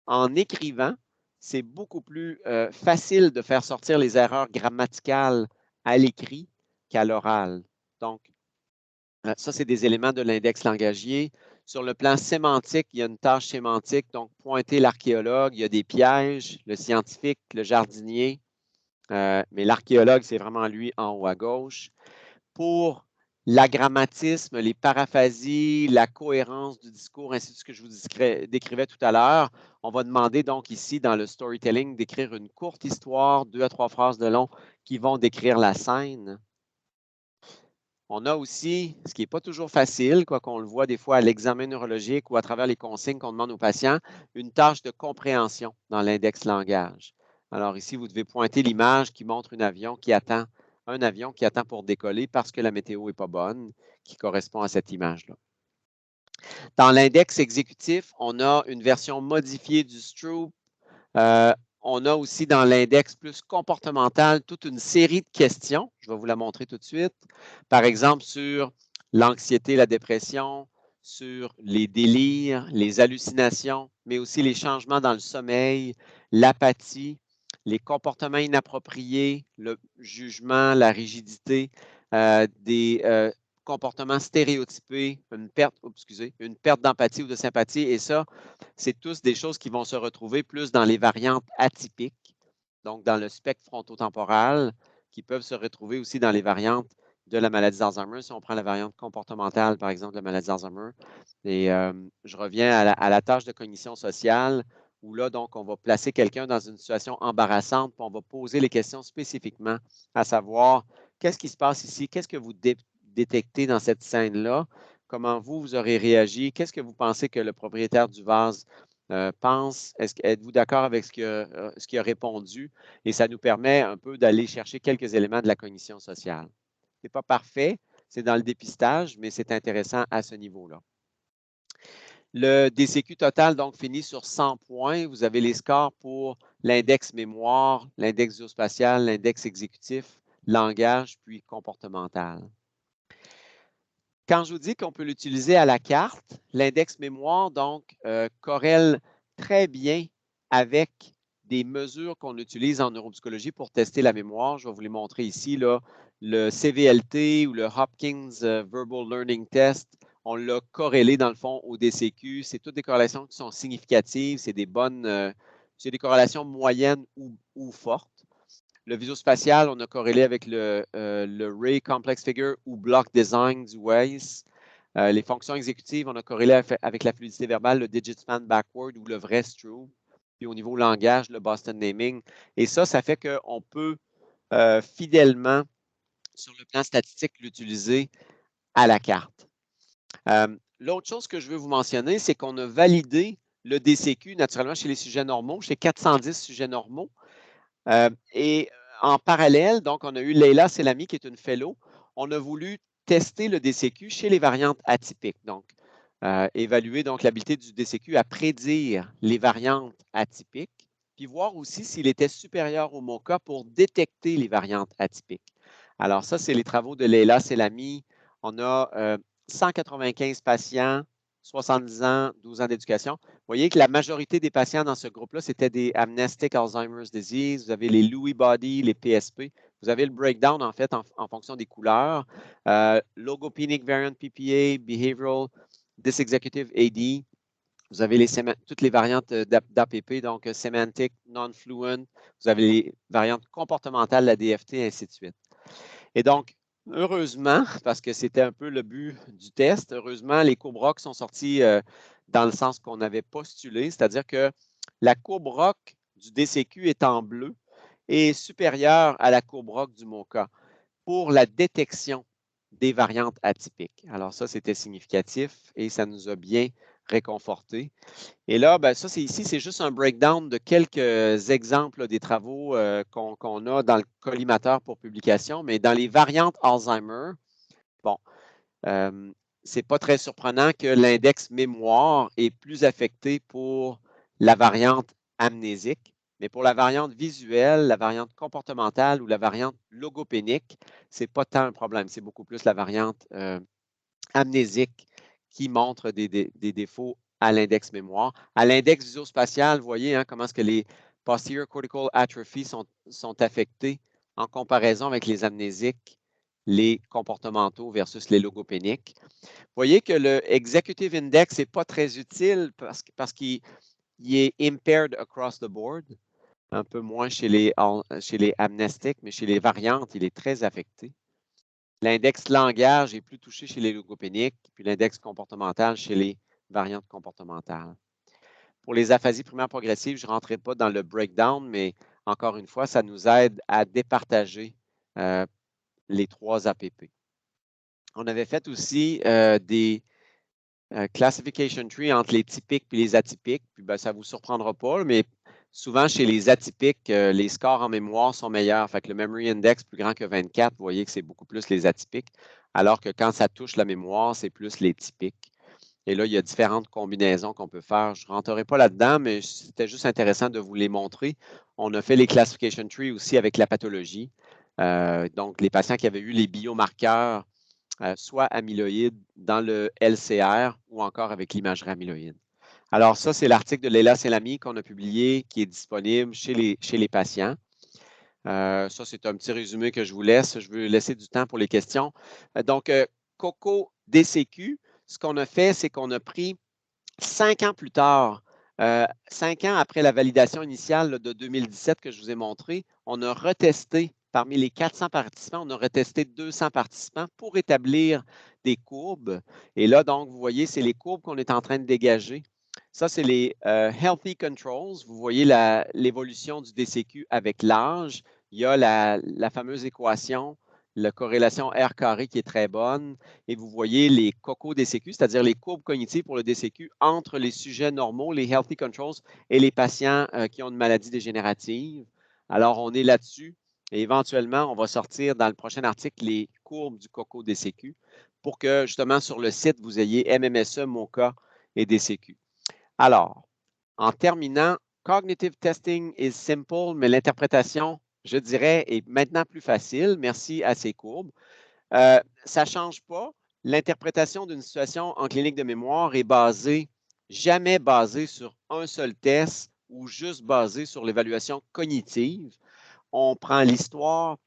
en écrivant, c'est beaucoup plus facile de faire sortir les erreurs grammaticales à l'écrit qu'à l'oral. Donc, ça, c'est des éléments de l'index langagier. Sur le plan sémantique, il y a une tâche sémantique, donc pointer l'archéologue, il y a des pièges, le scientifique, le jardinier, mais l'archéologue, c'est vraiment lui en haut à gauche. Pour l'agrammatisme, les paraphasies, la cohérence du discours, ainsi de ce que je vous décrivais tout à l'heure, on va demander donc ici, dans le storytelling, d'écrire une courte histoire, 2 à 3 phrases de long, qui vont décrire la scène. On a aussi, ce qui n'est pas toujours facile, quoi qu'on le voit des fois à l'examen neurologique ou à travers les consignes qu'on demande aux patients, une tâche de compréhension dans l'index langage. Alors ici, vous devez pointer l'image qui montre un avion qui attend pour décoller parce que la météo n'est pas bonne, qui correspond à cette image-là. Dans l'index exécutif, on a une version modifiée du Stroop. On a aussi dans l'index plus comportemental toute une série de questions. Je vais vous la montrer tout de suite. Par exemple, sur l'anxiété, la dépression, sur les délires, les hallucinations, mais aussi les changements dans le sommeil, l'apathie, les comportements inappropriés, le jugement, la rigidité, des comportements stéréotypés, une perte d'empathie ou de sympathie. Et ça, c'est tous des choses qui vont se retrouver plus dans les variantes atypiques, donc dans le spectre frontotemporal, qui peuvent se retrouver aussi dans les variantes de la maladie d'Alzheimer. Si on prend la variante comportementale, par exemple, de la maladie d'Alzheimer, et je reviens à la tâche de cognition sociale, où là, donc, on va placer quelqu'un dans une situation embarrassante, puis on va poser les questions spécifiquement, à savoir, qu'est-ce qui se passe ici? Qu'est-ce que vous détectez dans cette scène-là? Comment vous aurez réagi? Qu'est-ce que vous pensez que le propriétaire du vase pense? Êtes-vous d'accord avec ce qu'il a répondu? Et ça nous permet un peu d'aller chercher quelques éléments de la cognition sociale. Ce n'est pas parfait, c'est dans le dépistage, mais c'est intéressant à ce niveau-là. Le DCQ total, donc, finit sur 100 points. Vous avez les scores pour l'index mémoire, l'index géospatial, l'index exécutif, langage, puis comportemental. Quand je vous dis qu'on peut l'utiliser à la carte, l'index mémoire, donc, corrèle très bien avec des mesures qu'on utilise en neuropsychologie pour tester la mémoire. Je vais vous les montrer ici, là. Le CVLT ou le Hopkins Verbal Learning Test, on l'a corrélé, dans le fond, au DCQ. C'est toutes des corrélations qui sont significatives. C'est des corrélations moyennes ou fortes. Le visuospatial, on a corrélé avec le Ray Complex Figure ou Block Design du Weiss. Les fonctions exécutives, on a corrélé avec la fluidité verbale, le Digit Span Backward ou le vrai Stroop. Puis au niveau langage, le Boston Naming. Et ça fait qu'on peut fidèlement, sur le plan statistique, l'utiliser à la carte. L'autre chose que je veux vous mentionner, c'est qu'on a validé le DCQ naturellement chez les sujets normaux, chez 410 sujets normaux. Et en parallèle, donc, on a eu Leila Selami, qui est une fellow. On a voulu tester le DCQ chez les variantes atypiques. Donc, évaluer donc l'habilité du DCQ à prédire les variantes atypiques, puis voir aussi s'il était supérieur au MoCA pour détecter les variantes atypiques. Alors, ça, c'est les travaux de Leila Selami. On a 195 patients, 70 ans, 12 ans d'éducation. Vous voyez que la majorité des patients dans ce groupe-là, c'était des amnestic Alzheimer's disease. Vous avez les Lewy body, les PSP. Vous avez le breakdown, en fait, en fonction des couleurs. Logopenic variant PPA, behavioral, dysexecutive AD. Vous avez toutes les variantes d'APP, donc semantic, non-fluent. Vous avez les variantes comportementales, la DFT, ainsi de suite. Et donc, heureusement, parce que c'était un peu le but du test, heureusement, les courbes ROC sont sorties dans le sens qu'on avait postulé, c'est-à-dire que la courbe ROC du DCQ est en bleu et supérieure à la courbe ROC du MoCA pour la détection des variantes atypiques. Alors ça, c'était significatif et ça nous a bien réconforté. Et là, ben, ça, ici, c'est juste un breakdown de quelques exemples des travaux qu'on a dans le collimateur pour publication, mais dans les variantes Alzheimer, bon, c'est pas très surprenant que l'index mémoire est plus affecté pour la variante amnésique. Mais pour la variante visuelle, la variante comportementale ou la variante logopénique, ce n'est pas tant un problème. C'est beaucoup plus la variante amnésique qui montre des défauts à l'index mémoire. À l'index visuospatial, vous voyez hein, comment est-ce que les posterior cortical atrophy sont affectés en comparaison avec les amnésiques, les comportementaux versus les logopéniques. Vous voyez que le executive index n'est pas très utile parce qu'il est impaired across the board, un peu moins chez les amnestiques, mais chez les variantes, il est très affecté. L'index langage est plus touché chez les logopéniques, puis l'index comportemental chez les variantes comportementales. Pour les aphasies primaires progressives, je ne rentrerai pas dans le breakdown, mais encore une fois, ça nous aide à départager les 3 APP. On avait fait aussi des classification tree entre les typiques et les atypiques, puis ben, ça ne vous surprendra pas, mais souvent chez les atypiques, les scores en mémoire sont meilleurs. Fait que le memory index plus grand que 24, vous voyez que c'est beaucoup plus les atypiques, alors que quand ça touche la mémoire, c'est plus les typiques. Et là, il y a différentes combinaisons qu'on peut faire. Je ne rentrerai pas là-dedans, mais c'était juste intéressant de vous les montrer. On a fait les classification trees aussi avec la pathologie. Donc, les patients qui avaient eu les biomarqueurs, soit amyloïdes dans le LCR ou encore avec l'imagerie amyloïde. Alors, ça, c'est l'article de Leila Selami qu'on a publié, qui est disponible chez les patients. Ça, c'est un petit résumé que je vous laisse. Je veux laisser du temps pour les questions. Donc, COCO DCQ, ce qu'on a fait, c'est qu'on a pris 5 ans plus tard, 5 ans après la validation initiale là, de 2017 que je vous ai montré, on a retesté, parmi les 400 participants, on a retesté 200 participants pour établir des courbes. Et là, donc, vous voyez, c'est les courbes qu'on est en train de dégager. Ça, c'est les Healthy Controls. Vous voyez l'évolution du DCQ avec l'âge. Il y a la fameuse équation, la corrélation R carré qui est très bonne. Et vous voyez les COCO DCQ, c'est-à-dire les courbes cognitives pour le DCQ entre les sujets normaux, les Healthy Controls, et les patients qui ont une maladie dégénérative. Alors, on est là-dessus. Et éventuellement, on va sortir dans le prochain article les courbes du COCO DCQ pour que, justement, sur le site, vous ayez MMSE, MoCA et DCQ. Alors, en terminant, Cognitive Testing is simple, mais l'interprétation, je dirais, est maintenant plus facile. Merci à ces courbes. Ça ne change pas. L'interprétation d'une situation en clinique de mémoire est jamais basée sur un seul test ou juste basée sur l'évaluation cognitive. On prend l'histoire,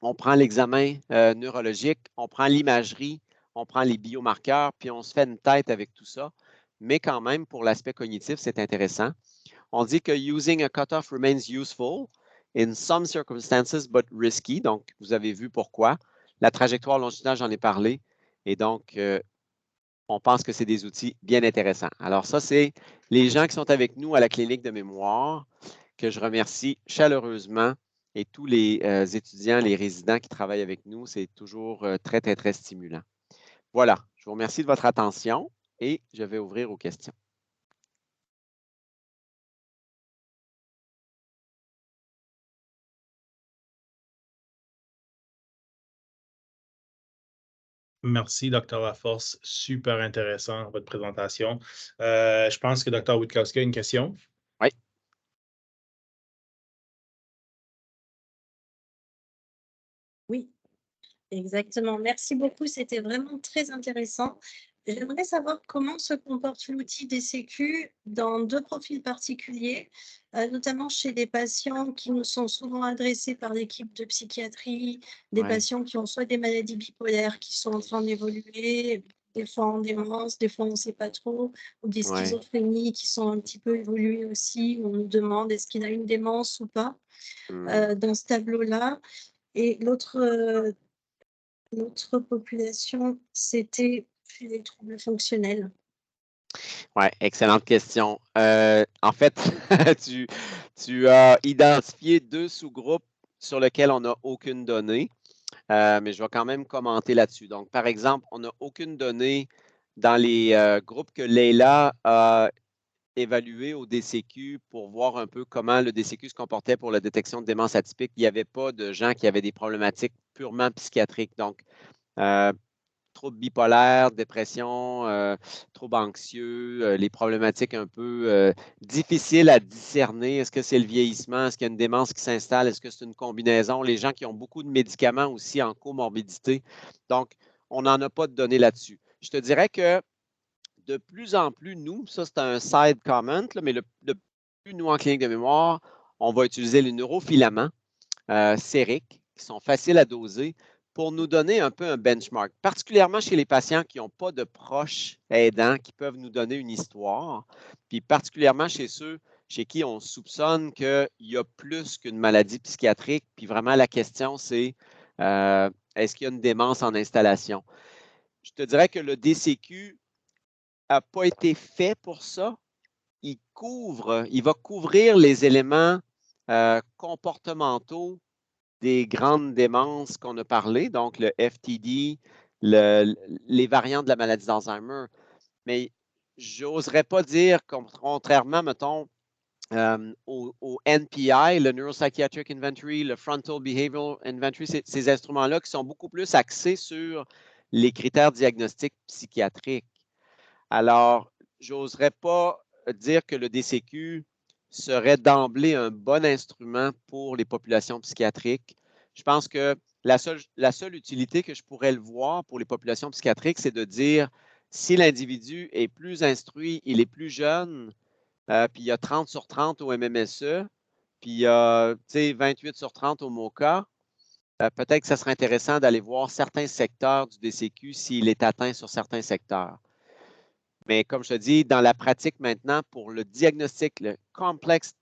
on prend l'examen neurologique, on prend l'imagerie, on prend les biomarqueurs, puis on se fait une tête avec tout ça. Mais quand même, pour l'aspect cognitif, c'est intéressant. On dit que using a cutoff remains useful in some circumstances, but risky. Donc, vous avez vu pourquoi. La trajectoire longitudinale, j'en ai parlé. Et donc, on pense que c'est des outils bien intéressants. Alors, ça, c'est les gens qui sont avec nous à la clinique de mémoire, que je remercie chaleureusement, et tous les étudiants, les résidents qui travaillent avec nous. C'est toujours très, très, très stimulant. Voilà, je vous remercie de votre attention et je vais ouvrir aux questions. Merci, Dr. Laforce. Super intéressant, votre présentation. Je pense que Dr. Witkowski a une question. Oui. Oui, exactement. Merci beaucoup. C'était vraiment très intéressant. J'aimerais savoir comment se comporte l'outil DCQ dans 2 profils particuliers, notamment chez des patients qui nous sont souvent adressés par l'équipe de psychiatrie, des Ouais. patients qui ont soit des maladies bipolaires qui sont en train d'évoluer, des fois en démence, des fois on ne sait pas trop, ou des Ouais. schizophrénies qui sont un petit peu évoluées aussi, où on nous demande est-ce qu'il a une démence ou pas, dans ce tableau-là. Et l'autre population, c'était les troubles fonctionnels. Oui, excellente question. En fait, tu as identifié 2 sous-groupes sur lesquels on n'a aucune donnée, mais je vais quand même commenter là-dessus. Donc, par exemple, on n'a aucune donnée dans les groupes que Leila a évalués au DCQ pour voir un peu comment le DCQ se comportait pour la détection de démence atypique. Il n'y avait pas de gens qui avaient des problématiques purement psychiatriques. Donc, troubles bipolaires, dépression, troubles anxieux, les problématiques un peu difficiles à discerner. Est-ce que c'est le vieillissement? Est-ce qu'il y a une démence qui s'installe? Est-ce que c'est une combinaison? Les gens qui ont beaucoup de médicaments aussi en comorbidité. Donc, on n'en a pas de données là-dessus. Je te dirais que de plus en plus, nous, ça c'est un side comment, là, mais de plus nous en clinique de mémoire, on va utiliser les neurofilaments sériques qui sont faciles à doser pour nous donner un peu un benchmark, particulièrement chez les patients qui n'ont pas de proches aidants qui peuvent nous donner une histoire, puis particulièrement chez ceux chez qui on soupçonne qu'il y a plus qu'une maladie psychiatrique, puis vraiment la question c'est est-ce qu'il y a une démence en installation? Je te dirais que le DCQ n'a pas été fait pour ça. Il va couvrir les éléments comportementaux des grandes démences qu'on a parlé, donc le FTD, les variantes de la maladie d'Alzheimer. Mais j'oserais pas dire, contrairement, mettons, au NPI, le Neuropsychiatric Inventory, le Frontal Behavioral Inventory, ces instruments-là qui sont beaucoup plus axés sur les critères diagnostiques psychiatriques. Alors, j'oserais pas dire que le DCQ serait d'emblée un bon instrument pour les populations psychiatriques. Je pense que la seule utilité que je pourrais le voir pour les populations psychiatriques, c'est de dire si l'individu est plus instruit, il est plus jeune, puis il y a 30 sur 30 au MMSE, puis il y a 28 sur 30 au MOCA, peut-être que ça serait intéressant d'aller voir certains secteurs du DCQ s'il est atteint sur certains secteurs. Mais comme je te dis, dans la pratique maintenant, pour le diagnostic, le complex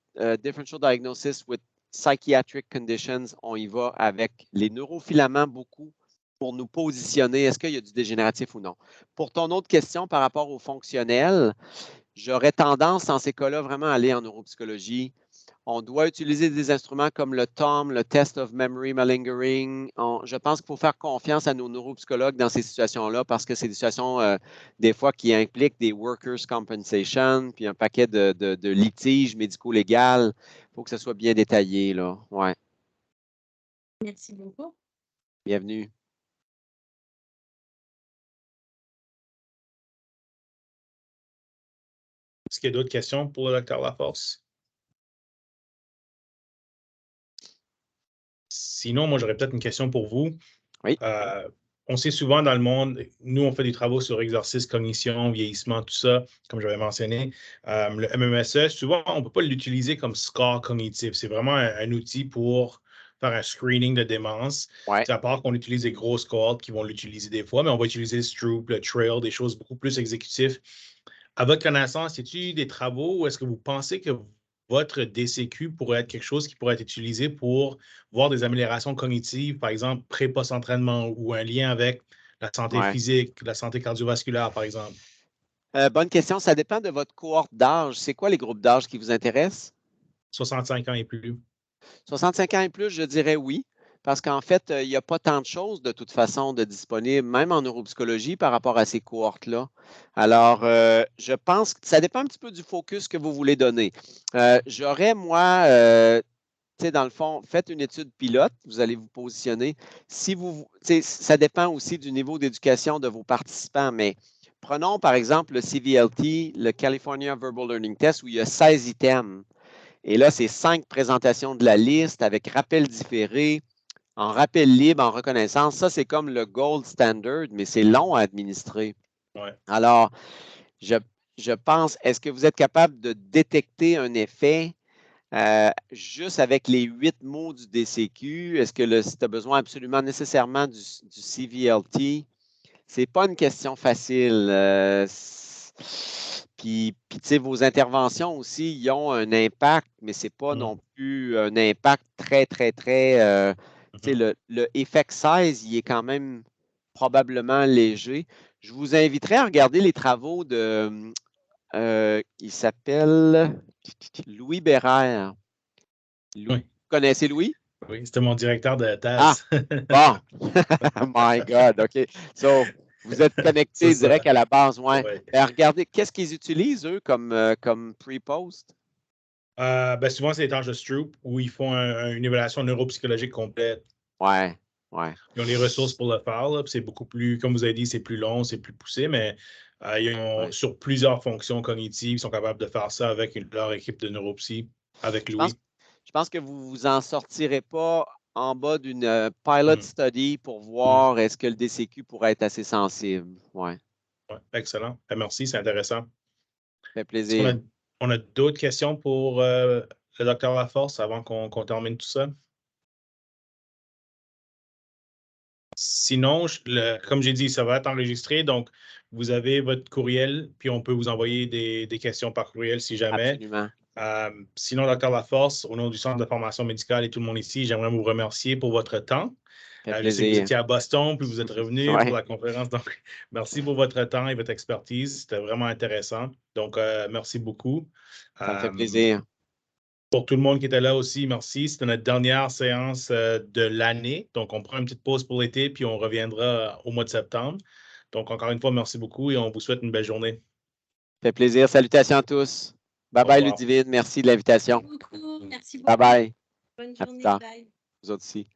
differential diagnosis with psychiatric conditions, on y va avec les neurofilaments beaucoup pour nous positionner, est-ce qu'il y a du dégénératif ou non. Pour ton autre question par rapport au fonctionnel, j'aurais tendance en ces cas-là vraiment à aller en neuropsychologie. On doit utiliser des instruments comme le TOM, le Test of Memory Malingering. Je pense qu'il faut faire confiance à nos neuropsychologues dans ces situations-là parce que c'est des situations, des fois, qui impliquent des workers' compensation, puis un paquet de litiges médico-légaux. Il faut que ce soit bien détaillé, là. Ouais. Merci beaucoup. Bienvenue. Est-ce qu'il y a d'autres questions pour le Dr Laforce? Sinon, moi, j'aurais peut-être une question pour vous. Oui. On sait souvent dans le monde, nous, on fait des travaux sur exercice, cognition, vieillissement, tout ça, comme j'avais mentionné. Le MMSE, souvent, on ne peut pas l'utiliser comme score cognitif. C'est vraiment un outil pour faire un screening de démence. Ouais. À part qu'on utilise des grosses cohortes qui vont l'utiliser des fois, mais on va utiliser le Stroop, le Trail, des choses beaucoup plus exécutives. À votre connaissance, y a-t-il des travaux ou est-ce que vous pensez que votre DCQ pourrait être quelque chose qui pourrait être utilisé pour voir des améliorations cognitives, par exemple, pré-post-entraînement ou un lien avec la santé physique, la santé cardiovasculaire, par exemple? Bonne question. Ça dépend de votre cohorte d'âge. C'est quoi les groupes d'âge qui vous intéressent? 65 ans et plus. 65 ans et plus, je dirais oui. Parce qu'en fait, il n'y a pas tant de choses de toute façon de disponibles, même en neuropsychologie, par rapport à ces cohortes-là. Alors, je pense que ça dépend un petit peu du focus que vous voulez donner. J'aurais, moi, dans le fond, faites une étude pilote, vous allez vous positionner. Si vous, ça dépend aussi du niveau d'éducation de vos participants, mais prenons par exemple le CVLT, le California Verbal Learning Test, où il y a 16 items. Et là, c'est 5 présentations de la liste avec rappel différé, en rappel libre, en reconnaissance. Ça, c'est comme le gold standard, mais c'est long à administrer. Ouais. Alors, je pense, est-ce que vous êtes capable de détecter un effet juste avec les 8 mots du DCQ? Est-ce que si tu as besoin absolument nécessairement du CVLT? Ce n'est pas une question facile. Puis, tu sais, vos interventions aussi, ils ont un impact, mais ce n'est pas non plus un impact très, très, très. Tu sais, le effect size, il est quand même probablement léger. Je vous inviterai à regarder les travaux de. Il s'appelle Louis Bérère. Oui. Vous connaissez Louis? Oui, c'était mon directeur de thèse. Ah, bon. My God, OK. So, vous êtes connecté direct à la base, ouais. Ouais. Regardez, qu'est-ce qu'ils utilisent, eux, comme pre-post? Ben souvent, c'est les tâches de Stroop où ils font une évaluation neuropsychologique complète. Ouais. Ouais. Ils ont les ressources pour le faire. Là, puis c'est beaucoup plus, comme vous avez dit, c'est plus long, c'est plus poussé, mais ils ont sur plusieurs fonctions cognitives, ils sont capables de faire ça avec leur équipe de neuropsy, avec Louis. Je pense que vous ne vous en sortirez pas en bas d'une pilot study pour voir est-ce que le DCQ pourrait être assez sensible. Ouais. Ouais, excellent. Merci, c'est intéressant. Ça fait plaisir. On a d'autres questions pour le Dr Laforce avant qu'on termine tout ça? Sinon, comme j'ai dit, ça va être enregistré, donc vous avez votre courriel, puis on peut vous envoyer des questions par courriel si jamais. Absolument. Sinon, Dr Laforce, au nom du Centre de formation médicale et tout le monde ici, j'aimerais vous remercier pour votre temps. Ça fait Je sais que vous plaisir. étiez à Boston, puis vous êtes revenu Ouais. pour la conférence. Donc, merci pour votre temps et votre expertise. C'était vraiment intéressant. Donc, merci beaucoup. Ça me fait plaisir. Pour tout le monde qui était là aussi, merci. C'était notre dernière séance de l'année. Donc, on prend une petite pause pour l'été, puis on reviendra au mois de septembre. Donc, encore une fois, merci beaucoup et on vous souhaite une belle journée. Ça fait plaisir. Salutations à tous. Bye-bye, Ludivine. Merci de l'invitation. Merci beaucoup. Merci beaucoup. Bye-bye. Bonne À plus journée. tard. Bye. Vous autres aussi.